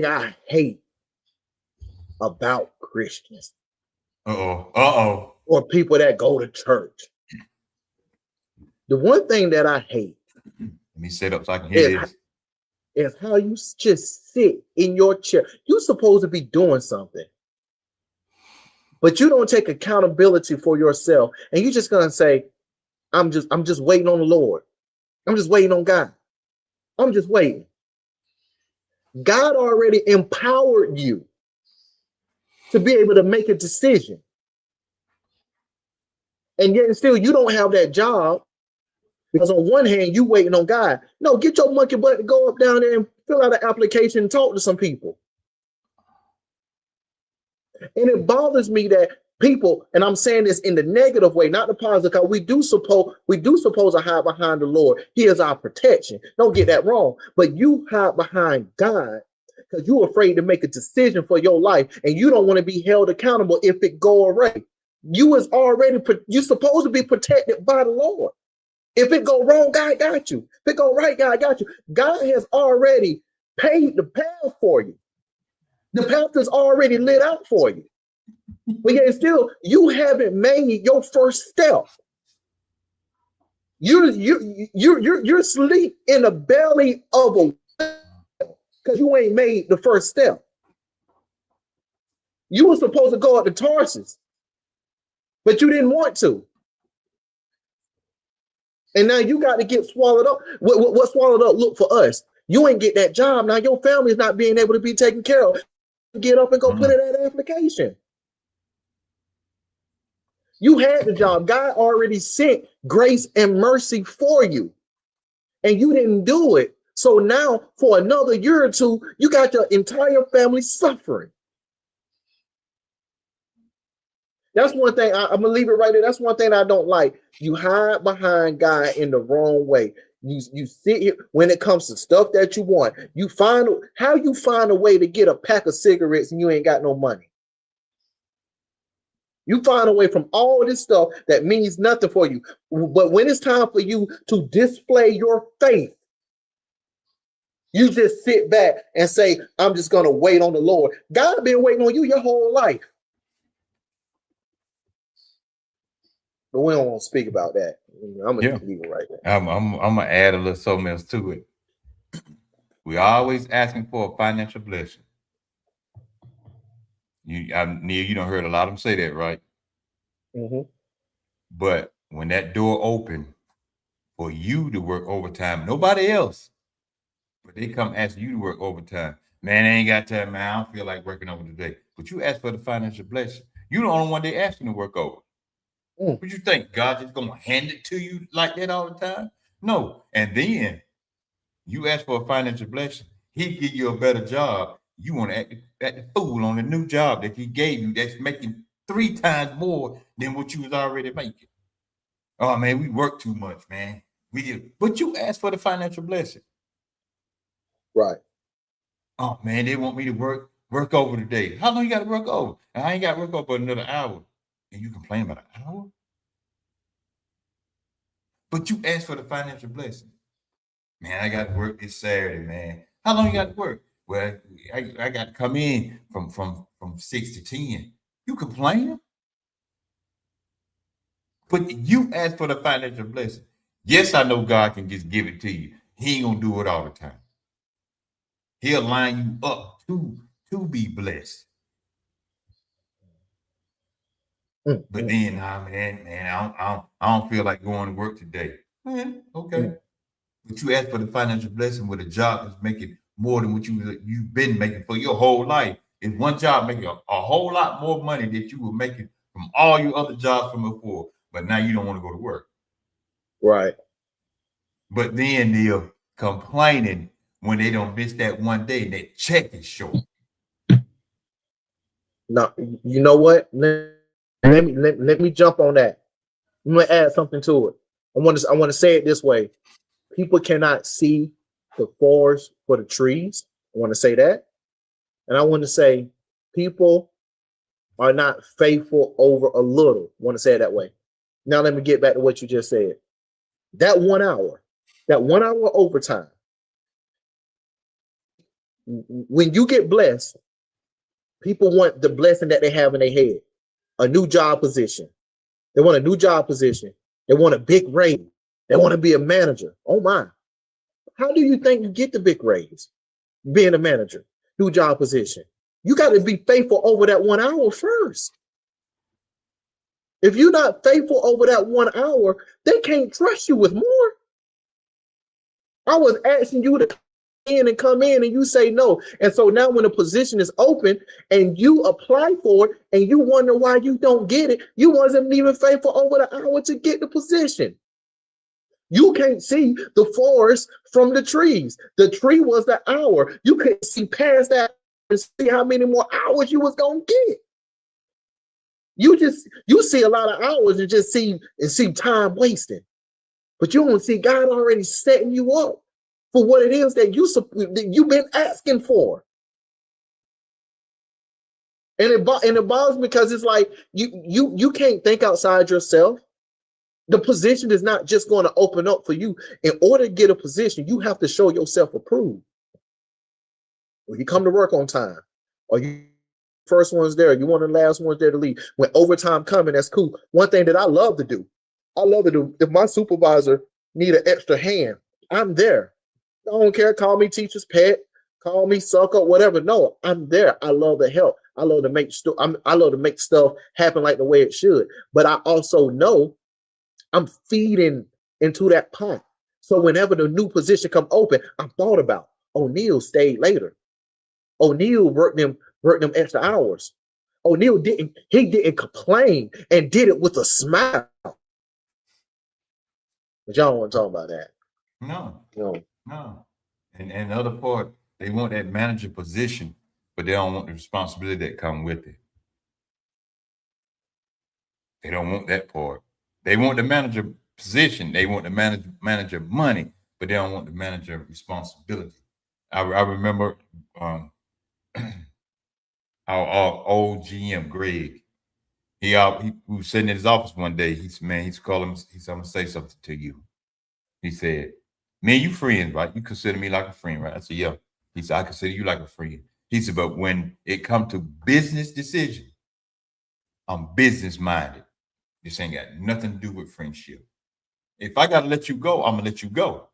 I hate about Christians. Or people that go to church. The one thing that I hate. Let me set up so I can hear this. Is how you just sit in your chair. You're supposed to be doing something, but you don't take accountability for yourself, and you're just gonna say, I'm just waiting on the Lord. I'm just waiting on God. I'm just waiting. God already empowered you to be able to make a decision. And yet still you don't have that job because on one hand, you waiting on God. No, get your monkey butt to go up down there and fill out an application and talk to some people. And it bothers me that people, and I'm saying this in the negative way, not the positive, because we do suppose to hide behind the Lord. He is our protection. Don't get that wrong. But you hide behind God because you're afraid to make a decision for your life, and you don't want to be held accountable if it go away. You're supposed to be protected by the Lord. If it go wrong, God got you. If it go right, God got you. God has already paved the path for you. The path is already lit out for you. But yet still, you haven't made your first step. You're asleep in the belly of a whale because you ain't made the first step. You were supposed to go up to Tarsus, but you didn't want to. And now you got to get swallowed up. What swallowed up look for us? You ain't get that job. Now your family is not being able to be taken care of. Get up and go put in that application. You had the job. God already sent grace and mercy for you. And you didn't do it. So now for another year or two, you got your entire family suffering. That's one thing. I'm gonna leave it right there. That's one thing I don't like. You hide behind God in the wrong way. You sit here when it comes to stuff that you want. You find a way to get a pack of cigarettes and you ain't got no money. You find a way from all this stuff that means nothing for you. But when it's time for you to display your faith, you just sit back and say, I'm just gonna wait on the Lord. God been waiting on you your whole life. But we don't want to speak about that. I'm gonna leave it right there. I'm gonna add a little something else to it. We're always asking for a financial blessing. Neil, you don't heard a lot of them say that, right? Mm-hmm. But when that door opened for you to work overtime, nobody else, but they come ask you to work overtime. Man, I ain't got time, man. I don't feel like working over today. But you ask for the financial blessing. You're the only one they asking to work over. What you think? God just gonna hand it to you like that all the time? No. And then you ask for a financial blessing. He give you a better job. You want to act the fool on the new job that he gave you that's making 3 times more than what you was already making. Oh man, we work too much, man. But you asked for the financial blessing. Right. Oh man, they want me to work over today. How long you got to work over? And I ain't got to work over another hour. And you complain about an hour? But you asked for the financial blessing. Man, I got to work this Saturday, man. How long you got to work? Well, I got to come in from 6 to 10. You complaining? But you asked for the financial blessing. Yes, I know God can just give it to you. He ain't gonna do it all the time. He'll line you up to be blessed. But then, man, I don't feel like going to work today. Man, okay. But you asked for the financial blessing with a job that's making more than what you've been making for your whole life. It's one job making a whole lot more money that you were making from all your other jobs from before. But now you don't want to go to work. Right. But then they're complaining when they don't miss that one day, that check is short. Now, you know what? Let me jump on that. I'm gonna add something to it. I want to say it this way. People cannot see the forest for the trees. I want to say that. And I want to say people are not faithful over a little. I want to say it that way. Now let me get back to what you just said. That 1 hour overtime. When you get blessed, people want the blessing that they have in their head. A new job position. They want a new job position. They want a big raise. They want to be a manager. Oh my. How do you think you get the big raise? Being a manager, new job position. You got to be faithful over that 1 hour first. If you're not faithful over that 1 hour, they can't trust you with more. I was asking you to come in and you say no. And so now when a position is open and you apply for it and you wonder why you don't get it, you wasn't even faithful over the hour to get the position. You can't see the forest from the trees. The tree was the hour. You couldn't see past that and see how many more hours you was gonna get. You see a lot of hours and just see time wasting. But you don't see God already setting you up for what it is that you've been asking for. And it bothers me because it's like you can't think outside yourself. The position is not just going to open up for you. In order to get a position, you have to show yourself approved. When you come to work on time, or you first one's there, you one of the last ones there to leave. When overtime coming, that's cool. One thing that I love to do, if my supervisor need an extra hand, I'm there. I don't care. Call me teacher's pet, call me sucker, whatever. No, I'm there. I love to help. I love to make stuff happen like the way it should. But I also know I'm feeding into that pot. So whenever the new position come open, I'm thought about. O'Neal stayed later. O'Neal worked them extra hours. O'Neal didn't complain and did it with a smile. But y'all don't want to talk about that. No. And the other part, they want that manager position, but they don't want the responsibility that come with it. They don't want that part. They want the manager position. They want the manager money, but they don't want the manager responsibility. I remember our old GM, Greg. He was sitting in his office one day. He said, man, I'm going to say something to you. He said, man, you friends, right? You consider me like a friend, right? I said, yeah. He said, I consider you like a friend. He said, but when it comes to business decisions, I'm business minded. This ain't got nothing to do with friendship. If I got to let you go, I'm going to let you go.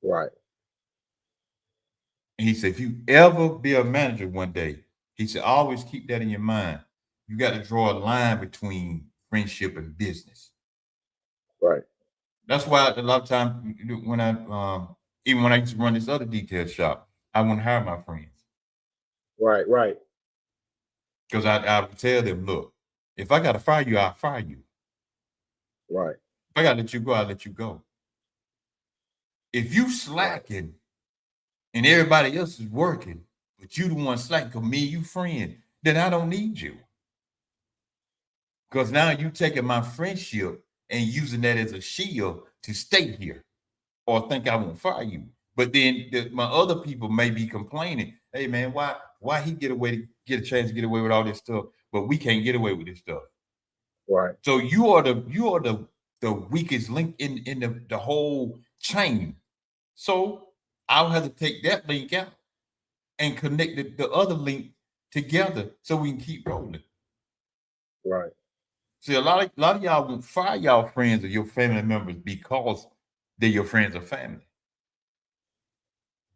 Right. And he said, if you ever be a manager one day, he said, always keep that in your mind. You got to draw a line between friendship and business. Right. That's why a lot of times when even when I used to run this other detail shop, I wouldn't hire my friends. Right. Because I would tell them, look, if I got to fire you, I'll fire you. Right. If I got to let you go, I'll let you go. If you slacking and everybody else is working, but you the one slacking because me, you friend, then I don't need you. Because now you taking my friendship and using that as a shield to stay here or think I won't fire you. But then my other people may be complaining, hey man, why he get a chance to get away with all this stuff, but we can't get away with this stuff. Right. So you are the weakest link in the whole chain. So I'll have to take that link out and connect the other link together so we can keep rolling. Right. See, a lot of y'all won't fire y'all friends or your family members because they're your friends or family.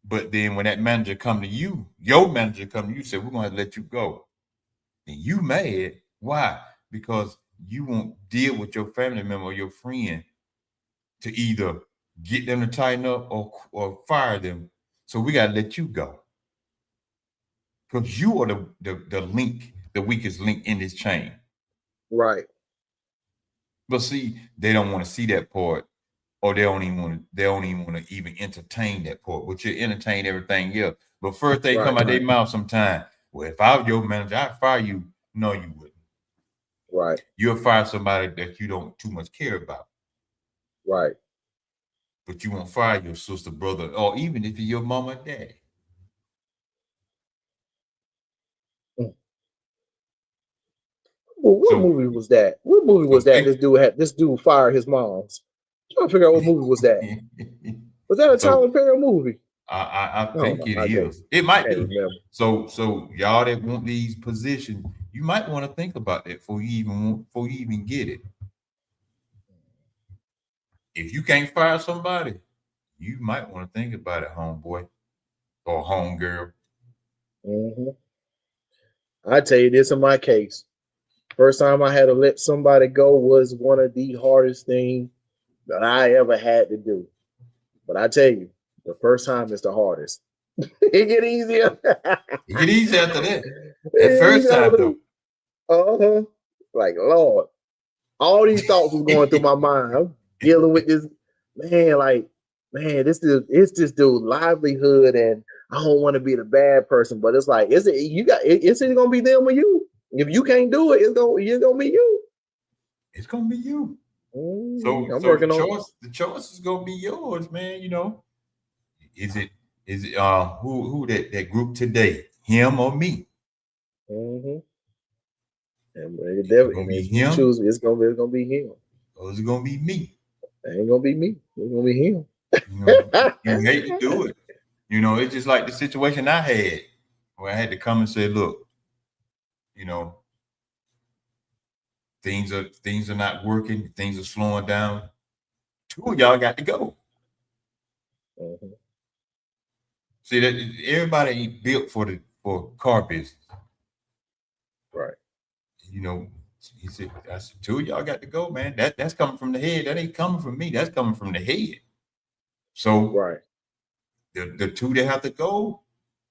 But then when that manager come to you, your manager come to you, say, we're going to let you go. And you mad. Why? Because you won't deal with your family member or your friend to either get them to tighten up or fire them. So we got to let you go. Because you are the link, the weakest link in this chain. Right. But see, they don't want to see that part, or they don't even want to even entertain that part. But you entertain everything else. But first they come out their mouth sometime. Well, if I was your manager, I'd fire you. No, you wouldn't. Right. You'll fire somebody that you don't too much care about. Right. But you won't fire your sister, brother, or even if you're your mama and daddy. Mm. Well, what So, movie was that? What movie was so that? think, This dude fired his moms. I'm trying to figure out what movie was that. Was that a so Tyler Perry movie? I Oh think no, it I is. It might can't be. remember. So y'all that want these positions, you might want to think about that before you even get it. If you can't fire somebody, you might want to think about it, homeboy or homegirl. Mm-hmm. I tell you this in my case. First time I had to let somebody go was one of the hardest things that I ever had to do. But I tell you, the first time is the hardest. It get easier. You get easy after that. That Yeah, you first time know, though. uh-huh. Like Lord, all these thoughts was going through my mind. I'm dealing with this man, like, man, it's this dude livelihood, and I don't want to be the bad person, but it's like, is it gonna be them or you? If you can't do it, it's gonna be you. It's gonna be you. Mhm. I'm So working on. the choice is gonna be yours, man. You know, is it who that group today? Him or me? Mm-hmm. Is it gonna And be if you him choose, it's gonna be him. or is it gonna be me? It ain't gonna be me. It's gonna be him. You know, you hate to do it. You know, it's just like the situation I had where I had to come and say, look, you know, things are not working, things are slowing down. Two of y'all got to go. Mhm. See that everybody ain't built for car business. Right, You know, he said, I said, two of y'all got to go, man. That's coming from the head. That ain't coming from me. That's coming from the head. So right, the two that have to go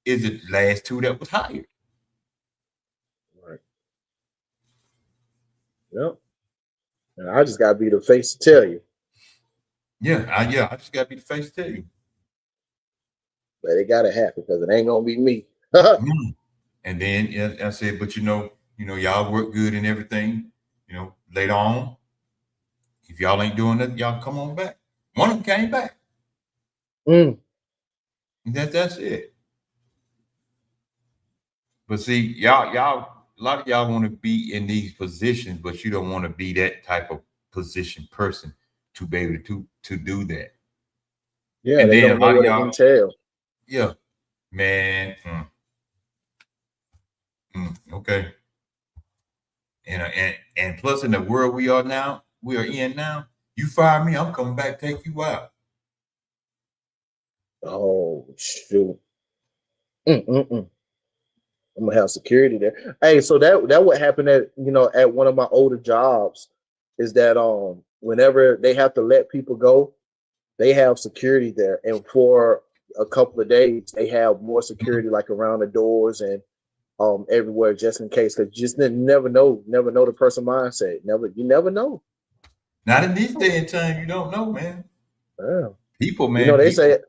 is the last two that was hired. right. Yep. And I just gotta be the face to tell you, Yeah, I just gotta be the face to tell you. but it gotta happen because it ain't gonna be me. Mm. And then yeah, I said, but y'all work good and everything. You know, later on, if y'all ain't doing that, y'all come on back. One of them came back. Mm. That's it. But see, a lot of y'all want to be in these positions, but you don't want to be that type of position person to be able to do that. Yeah, And they then a don't know lot of what it y'all, entails. yeah, man, okay. And plus in the world we are in now, you fire me, I'm coming back, take you out. Oh shoot. Mm-mm-mm. I'm gonna have security there. Hey, so that what happened at one of my older jobs is that whenever they have to let people go, they have security there, and for a couple of days they have more Mhm. security like around the doors and everywhere just in case, because you just never know the person mindset. You never know. Not in this day and time, you don't know, man. Yeah. People, You man, know, they people. say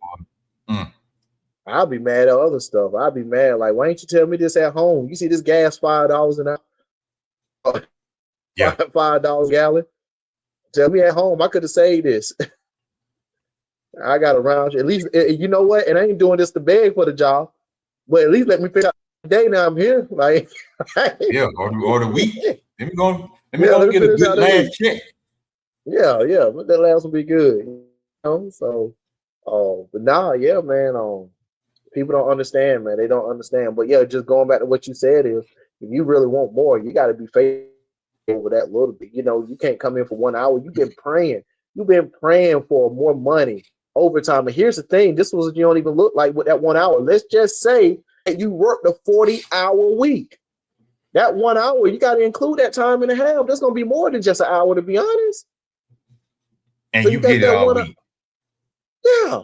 I'll be mad at other stuff. I'll be mad like, why ain't you tell me this at home? You see this gas $5 an hour, Yeah, $5 a gallon. Tell me at home. I could have saved this. I got around you. At least you know what? And I ain't doing this to beg for the job, but at least let me figure out the day now I'm here. Like yeah, or the week. Let me yeah, go let me get a finish out good the week. last check. Yeah, but that last will be good. So but nah, yeah, man. People don't understand, man. They don't understand. But yeah, just going back to what you said is if you really want more, you gotta be faithful over that little bit. You can't come in for 1 hour. You've been praying. You've been praying for more money overtime. And here's the thing: this was you don't even look like with that 1 hour. Let's just say that you worked a 40-hour week. That 1 hour, you got to include that time and a half. That's gonna be more than just an hour, to be honest. So And you you think get it that all one? week. Yeah,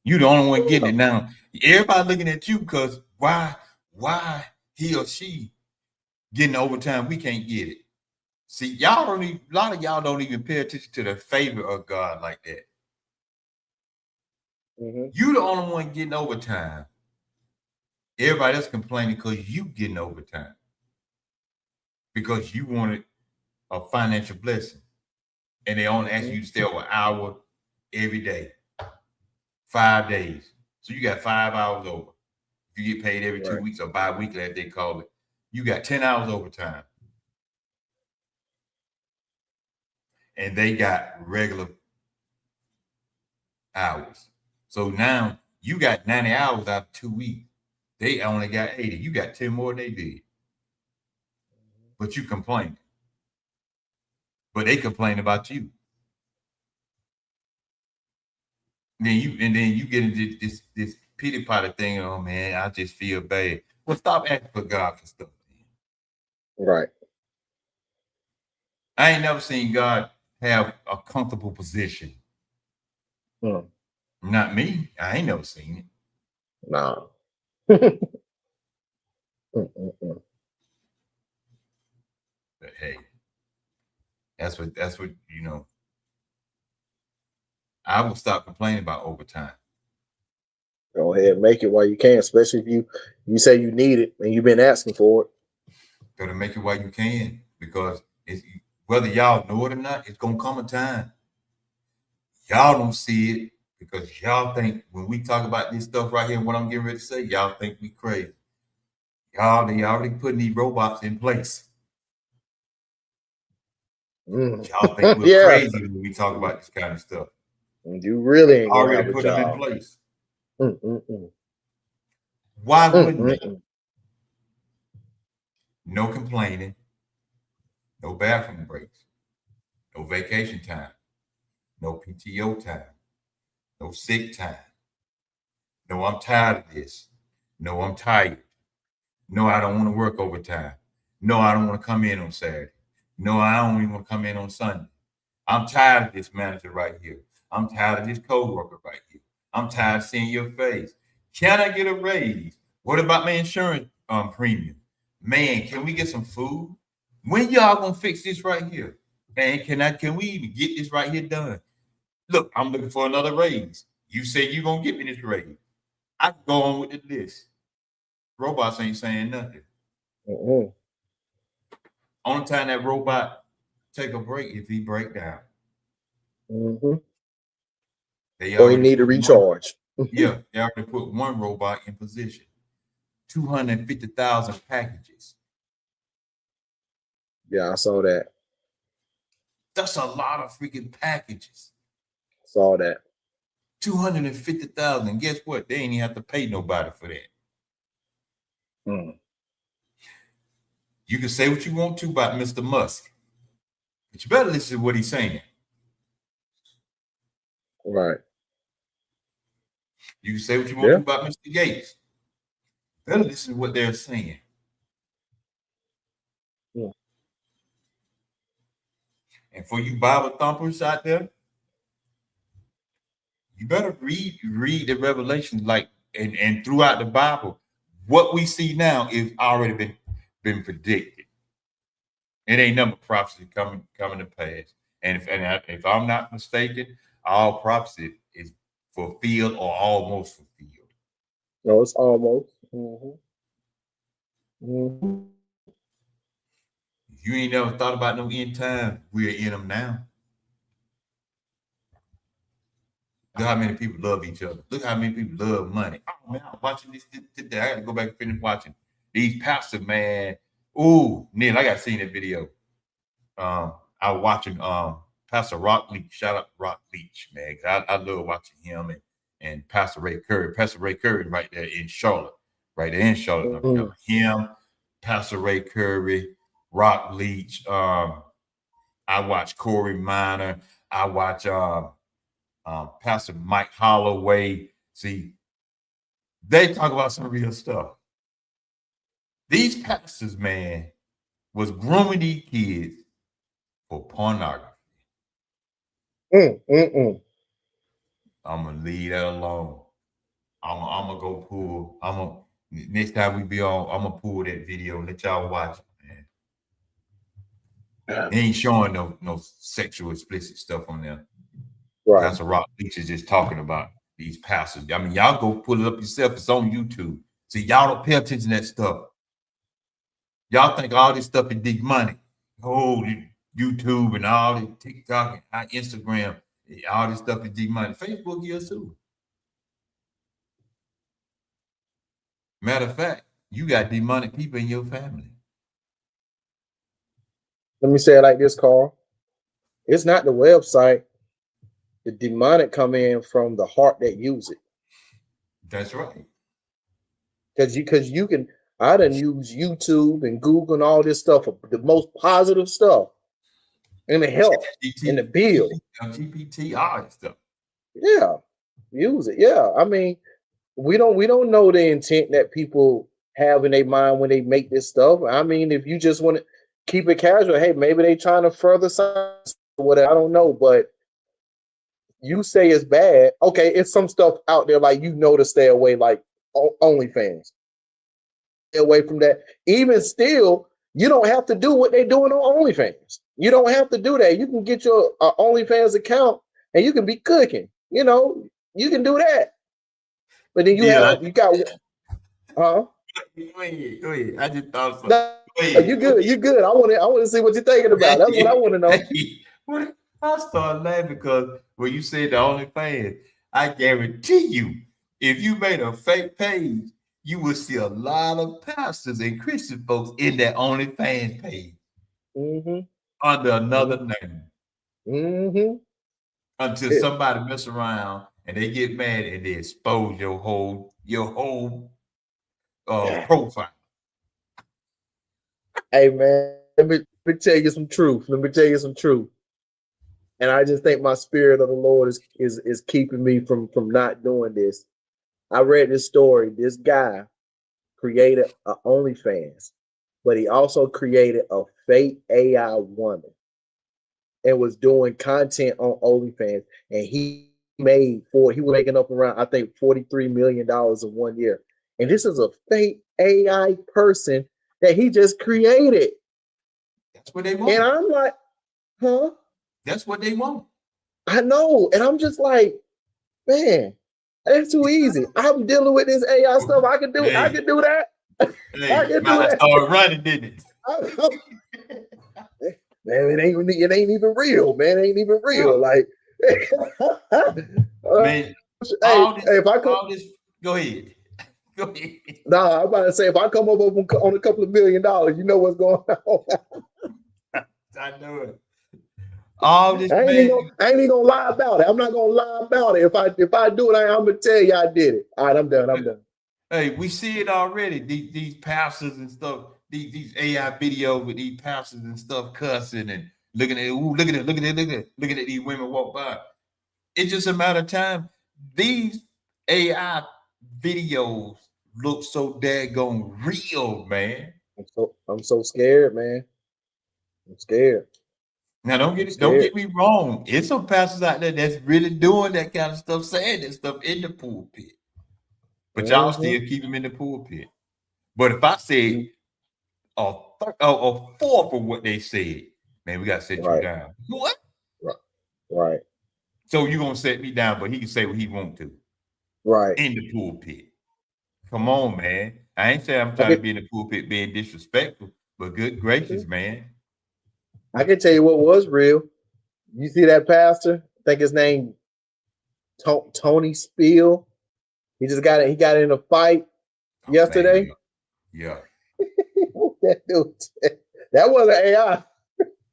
You the only one getting yeah. it now. Everybody looking at you because why he or she getting overtime, we can't get it. See, y'all don't even a lot of y'all don't even pay attention to the favor of God like that. Mm-hmm. You the only one getting overtime. Everybody else complaining because you getting overtime because you wanted a financial blessing. and they only ask you to stay over an hour every day, 5 days. So you got 5 hours over. If you get paid every 2 weeks or bi-weekly, as they call it, you got 10 hours overtime. And they got regular hours. So now you got 90 hours out of 2 weeks. They only got 80. You got 10 more than they did. But you complain. But they complain about you. And then you get into this pity party thing. Oh man, I just feel bad. Well, stop asking for God for stuff. Right. I ain't never seen God have a comfortable position. Not me. I ain't never seen it. No. But hey, that's what you know. I will stop complaining about overtime. Go ahead and make it while you can, especially if you say you need it and you've been asking for it. Gotta make it while you can, because it's, whether y'all know it or not, it's gonna come a time. Y'all don't see it because y'all think when we talk about this stuff right here, what I'm getting ready to say, y'all think we crazy. They already putting these robots in place. Y'all think we're crazy when we talk about this kind of stuff. You really ain't gonna already have put a them job. in place. Why wouldn't they? No complaining, no bathroom breaks, no vacation time, no PTO time, no sick time. No, I'm tired of this. No, I'm tired. No, I don't want to work overtime. No, I don't want to come in on Saturday. No, I don't even want to come in on Sunday. I'm tired of this manager right here. I'm tired of this co-worker right here. I'm tired of seeing your face. Can I get a raise? What about my insurance premium? Man, can we get some food? When y'all gonna fix this right here? Man, can we even get this right here done? Look, I'm looking for another raise. You said you're gonna give me this raise. I can go on with the list. Robots ain't saying nothing. Only time that robot take a break if he break down. Or you need to recharge. Yeah, they already put one robot in position. 250,000 packages. Yeah, I saw that. That's a lot of freaking packages. Saw that. 250,000. Guess what? They ain't even have to pay nobody for that. You can say what you want to about Mr. Musk, but you better listen to what he's saying. Right. You can say what you want to about Mr. Gates. Better listen to what they're saying. And for you Bible thumpers out there, you better read the Revelations, like and throughout the Bible. What we see now is already been predicted. It ain't number prophecy coming to pass. And if I'm not mistaken, all prophecy is fulfilled or almost fulfilled. No, it's almost. You ain't never thought about no end time. We're in them now. Look how many people love each other. Look how many people love money. Oh man, I'm watching this today. I gotta go back and finish watching these pastors, man. Ooh, Neil, I gotta see that video. I was watching Pastor Rock Leach. Shout out to Rock Leach, man. I love watching him and Pastor Ray Curry. Pastor Ray Curry right there in Charlotte. Right there in Charlotte, North Carolina. Him, Pastor Ray Curry, Rock Leach. I watch Corey Minor. I watch Pastor Mike Holloway. See, they talk about some real stuff. These pastors, man, was grooming these kids for pornography. I'm gonna leave that alone. I'm gonna go pull. Next time we be on, I'm gonna pull that video and let y'all watch it, man. They ain't showing no sexual explicit stuff on there. Right. Pastor Rock Leach is just talking about these pastors. I mean, y'all go pull it up yourself. It's on YouTube. See, y'all don't pay attention to that stuff. Y'all think all this stuff is big money. Oh, YouTube and all the TikTok and Instagram, all this stuff is demonic. Facebook is too. Matter of fact, you got demonic people in your family. Let me say it like this, Carl. It's not the website. The demonic come in from the heart that use it. That's right. Because you can, I done use YouTube and Google and all this stuff, the most positive stuff, and the help, and the build. GPT, all that stuff. Yeah, use it. Yeah, I mean, we don't know the intent that people have in their mind when they make this stuff. I mean, if you just want to keep it casual, hey, maybe they trying to further science or whatever. I don't know, but you say it's bad. Okay, it's some stuff out there like to stay away, like OnlyFans. Stay away from that. Even still, you don't have to do what they're doing on OnlyFans. You don't have to do that. You can get your OnlyFans account and you can be cooking. You can do that. But then you got Go ahead. I just thought so. No, you good. You good. I want to see what you're thinking about. That's what I want to know. I started laughing because when you said the OnlyFans, I guarantee you, if you made a fake page, you will see a lot of pastors and Christian folks in that OnlyFans page under another name. Until somebody mess around and they get mad and they expose your whole profile. Hey man, let me tell you some truth. And I just think my spirit of the Lord is keeping me from not doing this. I read this story. This guy created an OnlyFans, but he also created a fake AI woman and was doing content on OnlyFans. And he was making up around, I think, $43 million in 1 year. And this is a fake AI person that he just created. That's what they want. And I'm like, huh? That's what they want. I know. And I'm just like, man, that's too easy. I'm dealing with this AI stuff. I can do that. I can do that. Started running, didn't it? Man, it ain't even real, man. It ain't even real. Like, man, if I come, go ahead. Nah, I'm about to say, if I come up on a couple of $1 million, you know what's going on. I know it. All this, I ain't even gonna lie about it. I'm not gonna lie about it. If I do it, I'm gonna tell you I did it. All right, I'm done. Hey, we see it already. These pastors and stuff. These AI videos with these pastors and stuff cussing and looking at these women walk by. It's just a matter of time. These AI videos look so daggone real, man. I'm so scared, man. I'm scared. Now don't get me wrong. It's some pastors out there that's really doing that kind of stuff, saying that stuff in the pulpit. But y'all still keep them in the pulpit. But if I say a fourth of what they said, man, we gotta set you down. What? Right. So you're gonna set me down, but he can say what he want to. Right. In the pulpit. Come on, man. I ain't saying I'm trying to be in the pulpit being disrespectful, but good gracious, man. I can tell you what was real. You see that pastor? I think his name Tony Spiel. He got in a fight yesterday. Man, yeah. That wasn't AI.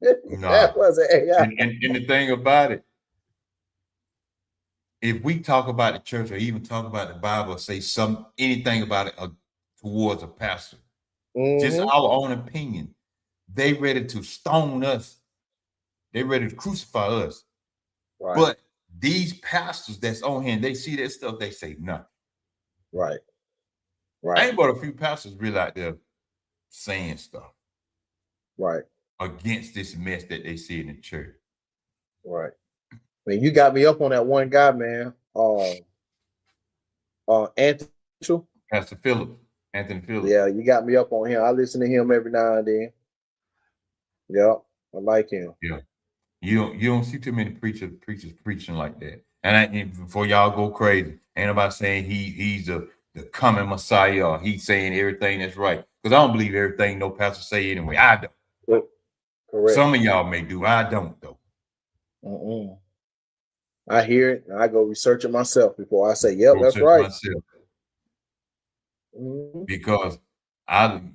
No. That wasn't AI. And the thing about it, if we talk about the church or even talk about the Bible or say anything about it towards a pastor, just our own opinion, they ready to stone us. They ready to crucify us. Right. But these pastors that's on here, they see that stuff, they say nothing. Right. Ain't but a few pastors really out there saying stuff. Right. Against this mess that they see in the church. Right. I mean, you got me up on that one guy, man. Anthony Phillips. Yeah, you got me up on him. I listen to him every now and then. Yep, I like him. Yeah. You don't see too many preachers preaching like that. And before y'all go crazy, ain't nobody saying he's the coming Messiah or he's saying everything that's right. Because I don't believe everything no pastor say anyway. I don't. Correct. Some of y'all may do. I don't though. I hear it, and I go research it myself before I say, "Yep, that's Search right." myself. Mm-hmm. Because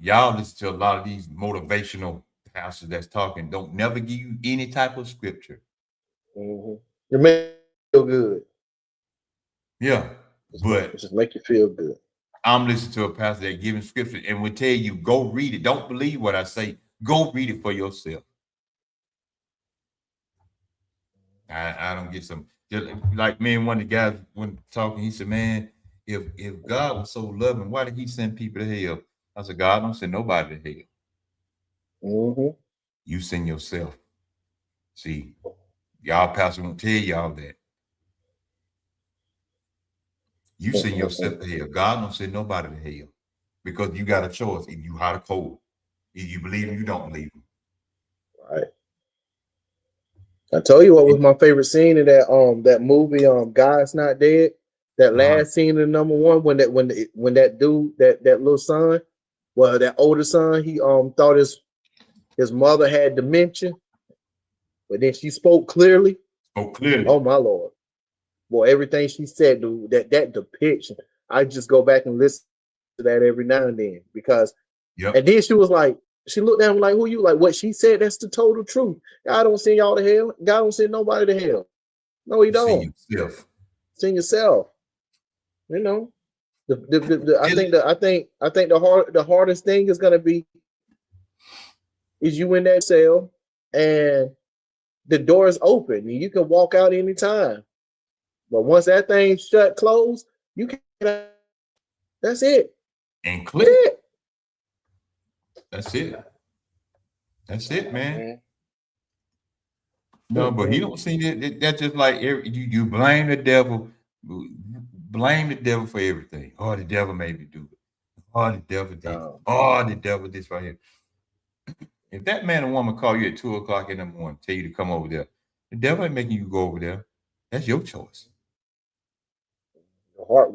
y'all listen to a lot of these motivational pastors that's talking, don't never give you any type of scripture. Mm-hmm. It makes you feel good. Yeah, but just make you feel good. I'm listening to a pastor that giving scripture and will tell you, go read it. Don't believe what I say. Go read it for yourself. I don't get some, just like me and one of the guys when talking, he said, man, if God was so loving, why did he send people to hell? I said, God don't send nobody to hell. Mm-hmm. You send yourself. See, y'all pastor won't tell y'all that. You send yourself to hell. God don't send nobody to hell because you got a choice. If you hot or cold, if you believe him, you don't believe him. Right. I tell you what was my favorite scene in that movie God's Not Dead. That last scene in #1 when that dude that little son, well that older son, he thought his mother had dementia, but then she spoke clearly. Spoke clearly. Oh my Lord. Boy, everything she said, dude, that depiction, I just go back and listen to that every now and then because and then she was like, she looked down like, who you? Like what she said, that's the total truth. God don't send y'all to hell. God don't send nobody to hell. No, he don't. Send yourself. Send yourself. You know, I think the hardest thing is gonna be is you in that cell and the door is open and you can walk out anytime. But once that thing shut closed, you can't. That's it. And click. That's it. That's it, man. No, but he don't see that. That's just like you blame the devil. Blame the devil for everything. Oh, the devil made me do it. Oh, the devil did. Oh, the devil this right here. If that man or woman call you at 2:00 in the morning, tell you to come over there, the devil ain't making you go over there. That's your choice. Your heart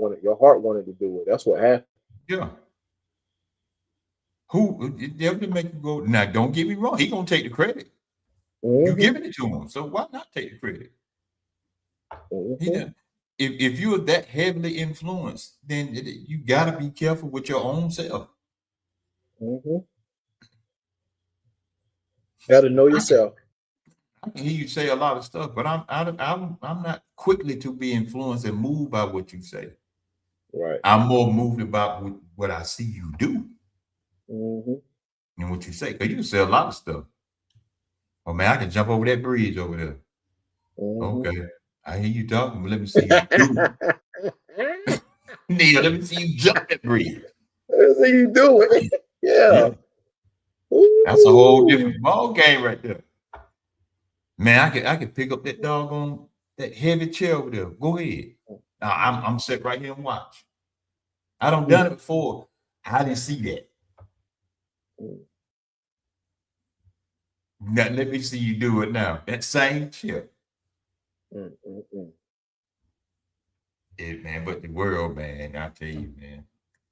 wanted to do it. That's what happened. Yeah. Who the devil make you go? Now, don't get me wrong. He gonna take the credit. You giving it to him, so why not take the credit? If you're that heavily influenced, then you got to be careful with your own self. Got to know yourself. I can hear you say a lot of stuff, but I'm not quickly to be influenced and moved by what you say. Right. I'm more moved about what I see you do than what you say. Because you say a lot of stuff. Oh man, I can jump over that bridge over there. Okay. I hear you talking, but let me see you do it. Neil, let me see you jump that bridge. Let me see you do it. Yeah. That's a whole different ball game right there. Man, I could pick up that doggone that heavy chair over there. Go ahead. Now I'm set right here and watch. I done it before. I didn't see that. Now let me see you do it now. That same chair. Man, but the world, man, I tell you, man.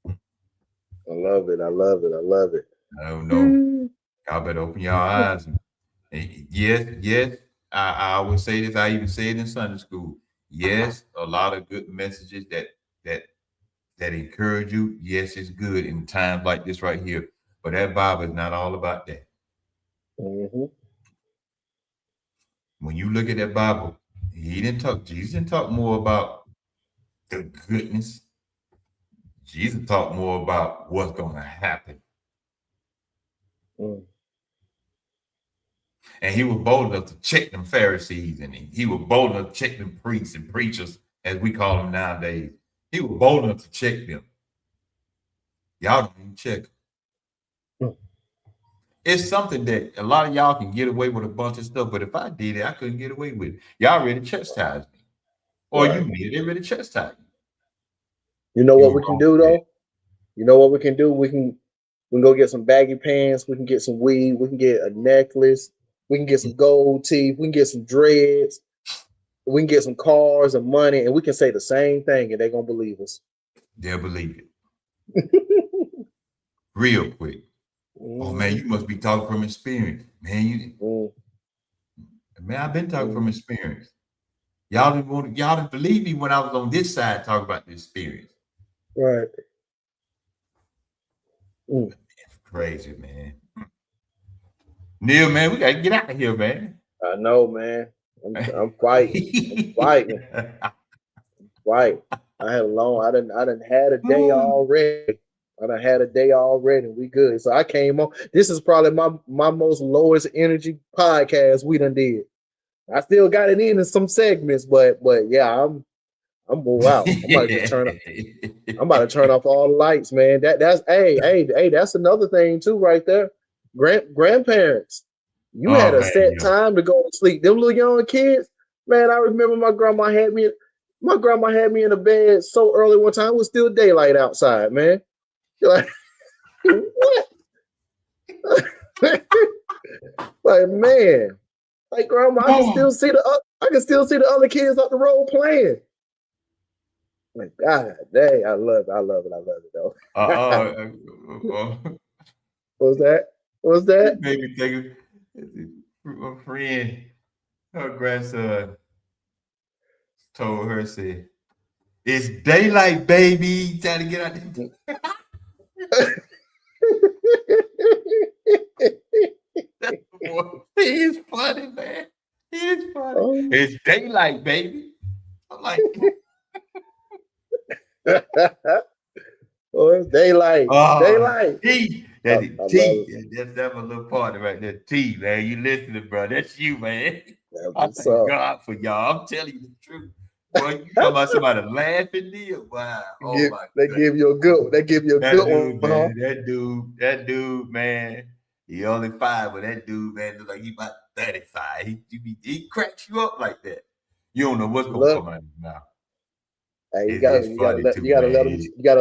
I love it. I love it. I love it. I don't know. Y'all better open your eyes. Yes. I always say this. I even say it in Sunday school. Yes, a lot of good messages that encourage you. Yes, it's good in times like this right here. But that Bible is not all about that. When you look at that Bible, Jesus didn't talk more about the goodness. Jesus talked more about what's going to happen. And he was bold enough to check them Pharisees, and he was bold enough to check them priests and preachers, as we call them nowadays. He was bold enough to check them. Y'all don't even check them. It's something that a lot of y'all can get away with a bunch of stuff, but if I did it, I couldn't get away with it. Y'all ready to chastise me. Or you did it, ready to chastise me. You know what we can do though? You know what we can do? We can go get some baggy pants, we can get some weed, we can get a necklace, we can get some gold teeth, we can get some dreads, we can get some cars and money, and we can say the same thing and they're gonna believe us. They'll believe it. Real quick. Oh man, you must be talking from experience, man. Man, I've been talking from experience. Y'all didn't believe me when I was on this side talking about the experience. Right. It's crazy, man. Neil, man, we gotta get out of here, man. I know, man. I'm fighting. I'm fighting. I had a long. I done had a day already. I done had a day already. We good. So I came on. This is probably my most lowest energy podcast we done did. I still got it in some segments, but yeah, I'm wore out. I'm about to just turn up. I'm about to turn off all the lights, man. That's hey, that's another thing too, right there. Grandparents, you had a set time to go to sleep. Them little young kids, man. I remember my grandma had me in a bed so early one time. It was still daylight outside, man. You're like, what? Like, man, like grandma, I can still see the other kids up the road playing. Like, God dang, I love it though. What's that? What's that? Made me think of a friend, her grandson told her, said, "It's daylight, baby. Trying to get out there." He is funny, man. He is funny. Oh. It's daylight, baby. I'm like, oh, it's daylight. Daylight. T. That's a little party right there. T, man. You listening, bro. That's you, man. I thank God for y'all. I'm telling you the truth. Boy, you talking about somebody laughing there? Wow. Oh my They give you a good dude, one. Man, that dude, man. He only 5, but that dude, man, look like he about 35. He cracks you up like that. You don't know what's gonna come out of his mouth. Hey, you gotta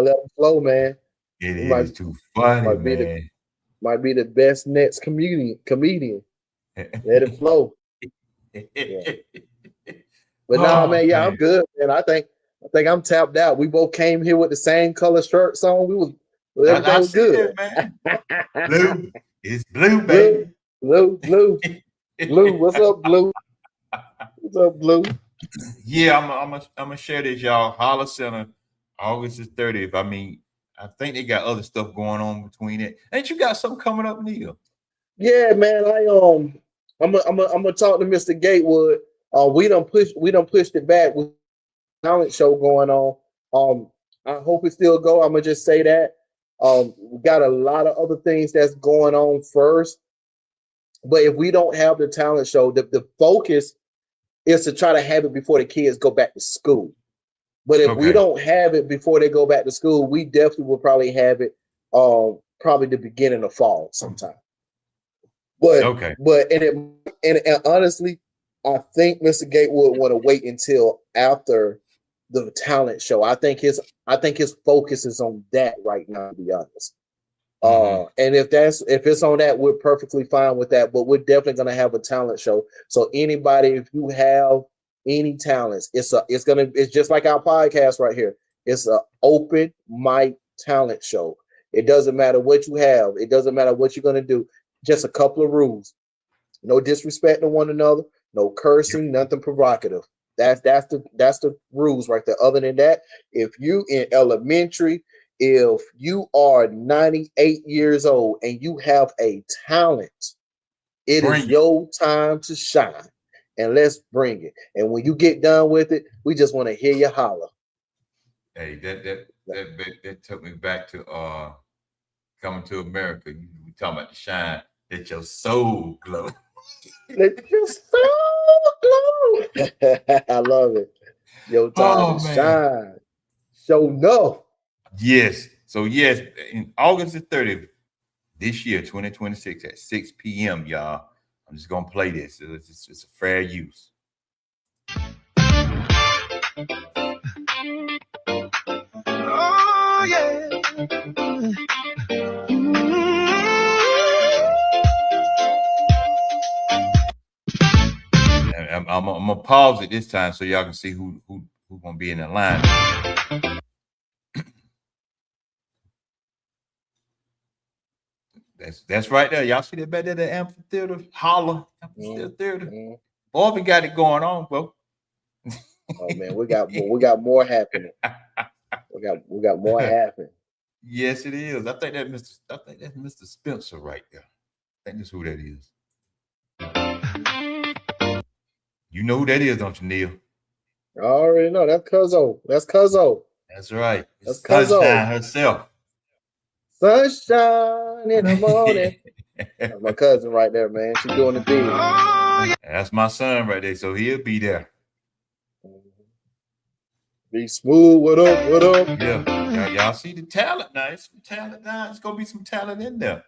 let him flow, man. It is too funny, man. Might be the best next comedian. Let it flow. Yeah. But nah, man, yeah, I'm good, man. I think I'm tapped out. We both came here with the same color shirts on. Everything was good. It, man. Blue. It's blue, baby. Blue. Blue. What's up, Blue? What's up, Blue? Yeah, I'm gonna share this, y'all. Holler Center, August the 30th. I mean, I think they got other stuff going on between it. Ain't you got something coming up, Neil? Yeah, man. I'm gonna talk to Mr. Gatewood. We done pushed it back with talent show going on. I hope it still go. I'm gonna just say that. We got a lot of other things that's going on first. But if we don't have the talent show, the focus is to try to have it before the kids go back to school. But if we don't have it before they go back to school, we definitely will probably have it probably the beginning of fall sometime. But honestly, I think Mr. Gatewood want to wait until after the talent show. I think his focus is on that right now, to be honest. And if it's on that, we're perfectly fine with that. But we're definitely gonna have a talent show. So anybody, if you have any talents, it's just like our podcast right here. It's an open mic talent show. It doesn't matter what you have. It doesn't matter what you're gonna do. Just a couple of rules. No disrespect to one another. No cursing. Nothing provocative. That's the rules right there. Other than that, if you in elementary, if you are 98 years old and you have a talent, it is your time to shine. And let's bring it. And when you get done with it, we just want to hear you holler. Hey, that took me back to Coming to America. We talking about the shine. Let your soul glow. Let your soul glow. I love it. Your time to shine. Show no. Yes. So yes, in August the 30th, this year, 2026, at 6 p.m., y'all. I'm just gonna play this. It's a fair use. Oh yeah. I'm gonna pause it this time so y'all can see who's gonna be in the line. That's right there. Y'all see that back there, the amphitheater, holler, amphitheater. Mm-hmm. Boy, we got it going on, bro. Oh man, we got more happening. We got more happening. Yes, it is. I think that's Mr. Spencer right there. I think that's who that is. You know who that is, don't you, Neil? I already know. That's Cuzzo. That's Cuzzo. That's right. That's Sunshine Cuzzo. herself. Sunshine in the morning. That's my cousin right there, man. She doing the big. That's my son right there. So he'll be there. Be smooth. What up? What up? Yeah. Y'all see the talent now. It's some talent now. It's gonna be some talent in there.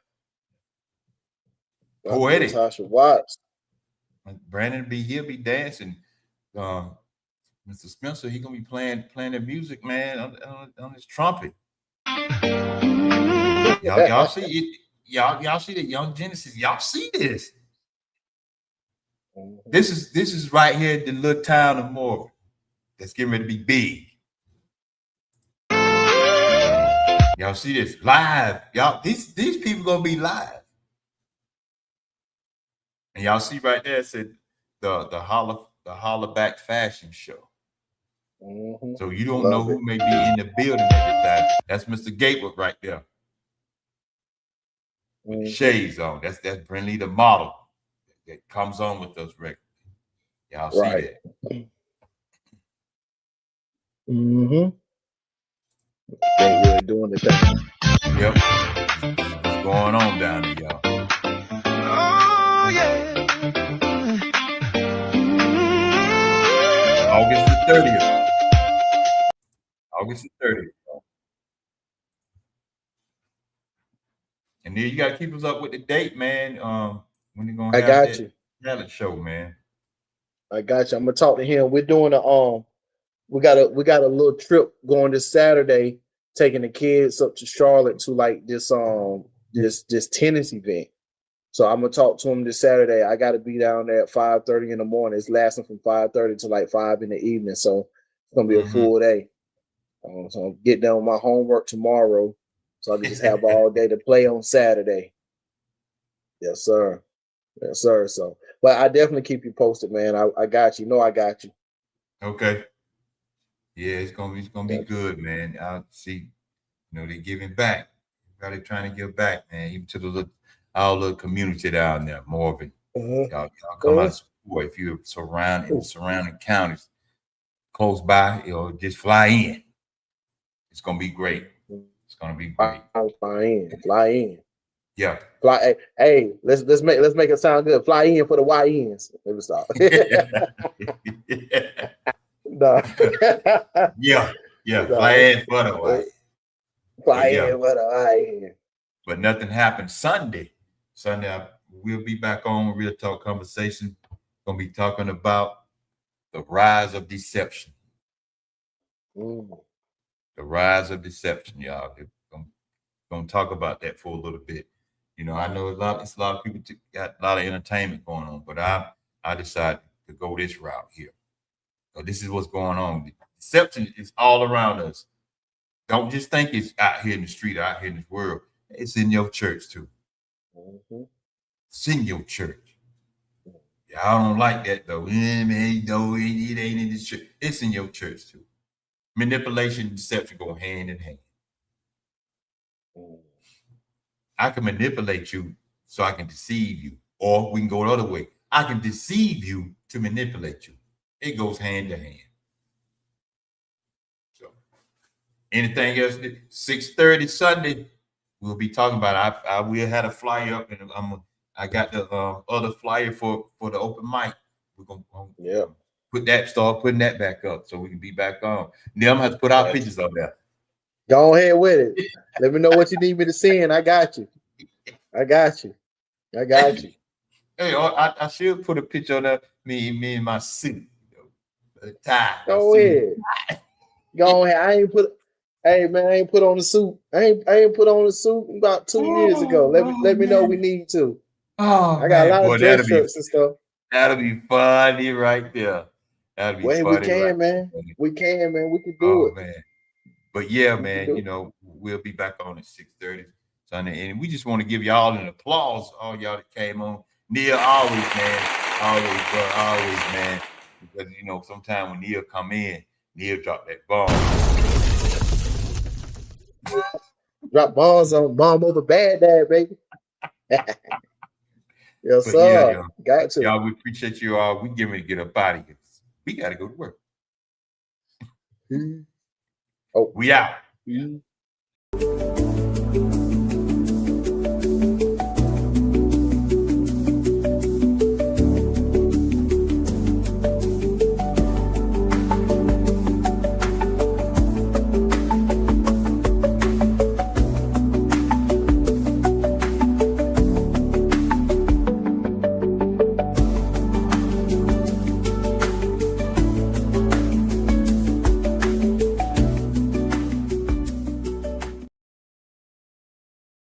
Poetic. Tasha Watts. Brandon he'll be dancing. Mr. Spencer, he gonna be playing the music, man, on his trumpet. Y'all see it. Y'all see the Young Genesis. Y'all see this. This is right here in the little town of Morgan. That's getting ready to be big. Y'all see this live. Y'all, these people gonna be live. And y'all see right there, it said the Hollaback Fashion Show. Mm-hmm. So you don't know who may be in the building at the time. That's Mr. Gatewood right there. With the shades on. That's Brinley, the model that comes on with those records. Y'all see that. Mm-hmm. Gatewood doing the thing. Yep. What's going on down there, y'all? Oh, yeah. August the 30th. August the 30th. And then you gotta keep us up with the date, man. When you're gonna have that talent show, man. I got you. I'm gonna talk to him. We're doing we got a little trip going this Saturday, taking the kids up to Charlotte to like this tennis event. So I'm gonna talk to him this Saturday. I gotta be down there at 5:30 in the morning. It's lasting from 5:30 to like 5 in the evening. So it's gonna be a full day. So I'll get done with my homework tomorrow. So I can just have all day to play on Saturday. Yes, sir. Yes, sir. So, but I definitely keep you posted, man. I got you. I got you. Okay. Yeah, it's gonna be good, man. I see, they're giving back. Everybody trying to give back, man, even to our little community down there, Morgan. Y'all come out and support if you're surrounding counties close by, just fly in. It's gonna be great. It's gonna be great. Fly in. Yeah. Fly. Hey, let's make it sound good. Fly in for the YNs. Let me stop. No. Yeah. Fly in for the YN. Fly in for the YN. But nothing happened Sunday. We'll be back on Real Talk Conversation. Gonna be talking about the rise of deception. The rise of deception, y'all. Gonna talk about that for a little bit. I know it's a lot of people got a lot of entertainment going on, but I decided to go this route here. So this is what's going on. Deception is all around us. Don't just think it's out here in the street, out here in this world. It's in your church too. It's in your church. I don't like that though. Man, it ain't in the church. It's in your church too. Manipulation and deception go hand in hand. I can manipulate you so I can deceive you. Or we can go the other way. I can deceive you to manipulate you. It goes hand to hand. So anything else? 6:30 Sunday, we'll be talking about. I will have a flyer up, and I got the other flyer for the open mic. We're gonna start putting that back up so we can be back on. Then I'm gonna have to put our pictures up there. Go ahead with it. Let me know what you need me to send. I got you. Hey, I should put a picture on that. Me in my suit, tie. Go ahead. I ain't put. Hey man, I ain't put on the suit. I ain't put on the suit about 2 years ago. Let me know we need to. I got a lot of dress shirts and stuff. That'll be funny right there. That'll be funny. We can, man. We can, man. We can do it. Man. But yeah, man, we'll be back on at 6:30. son. And we just want to give y'all an applause, all y'all that came on. Neil, always, man. Always, bro. Always, man. Because, you know, sometimes when Neil come in, Neil drop that bomb. Drop bombs on bomb over bad dad, baby. Yes, But sir. yeah, Got to. y'all, we appreciate you all. We getting ready to get up out of here. We got to go to work. Oh, We out. mm.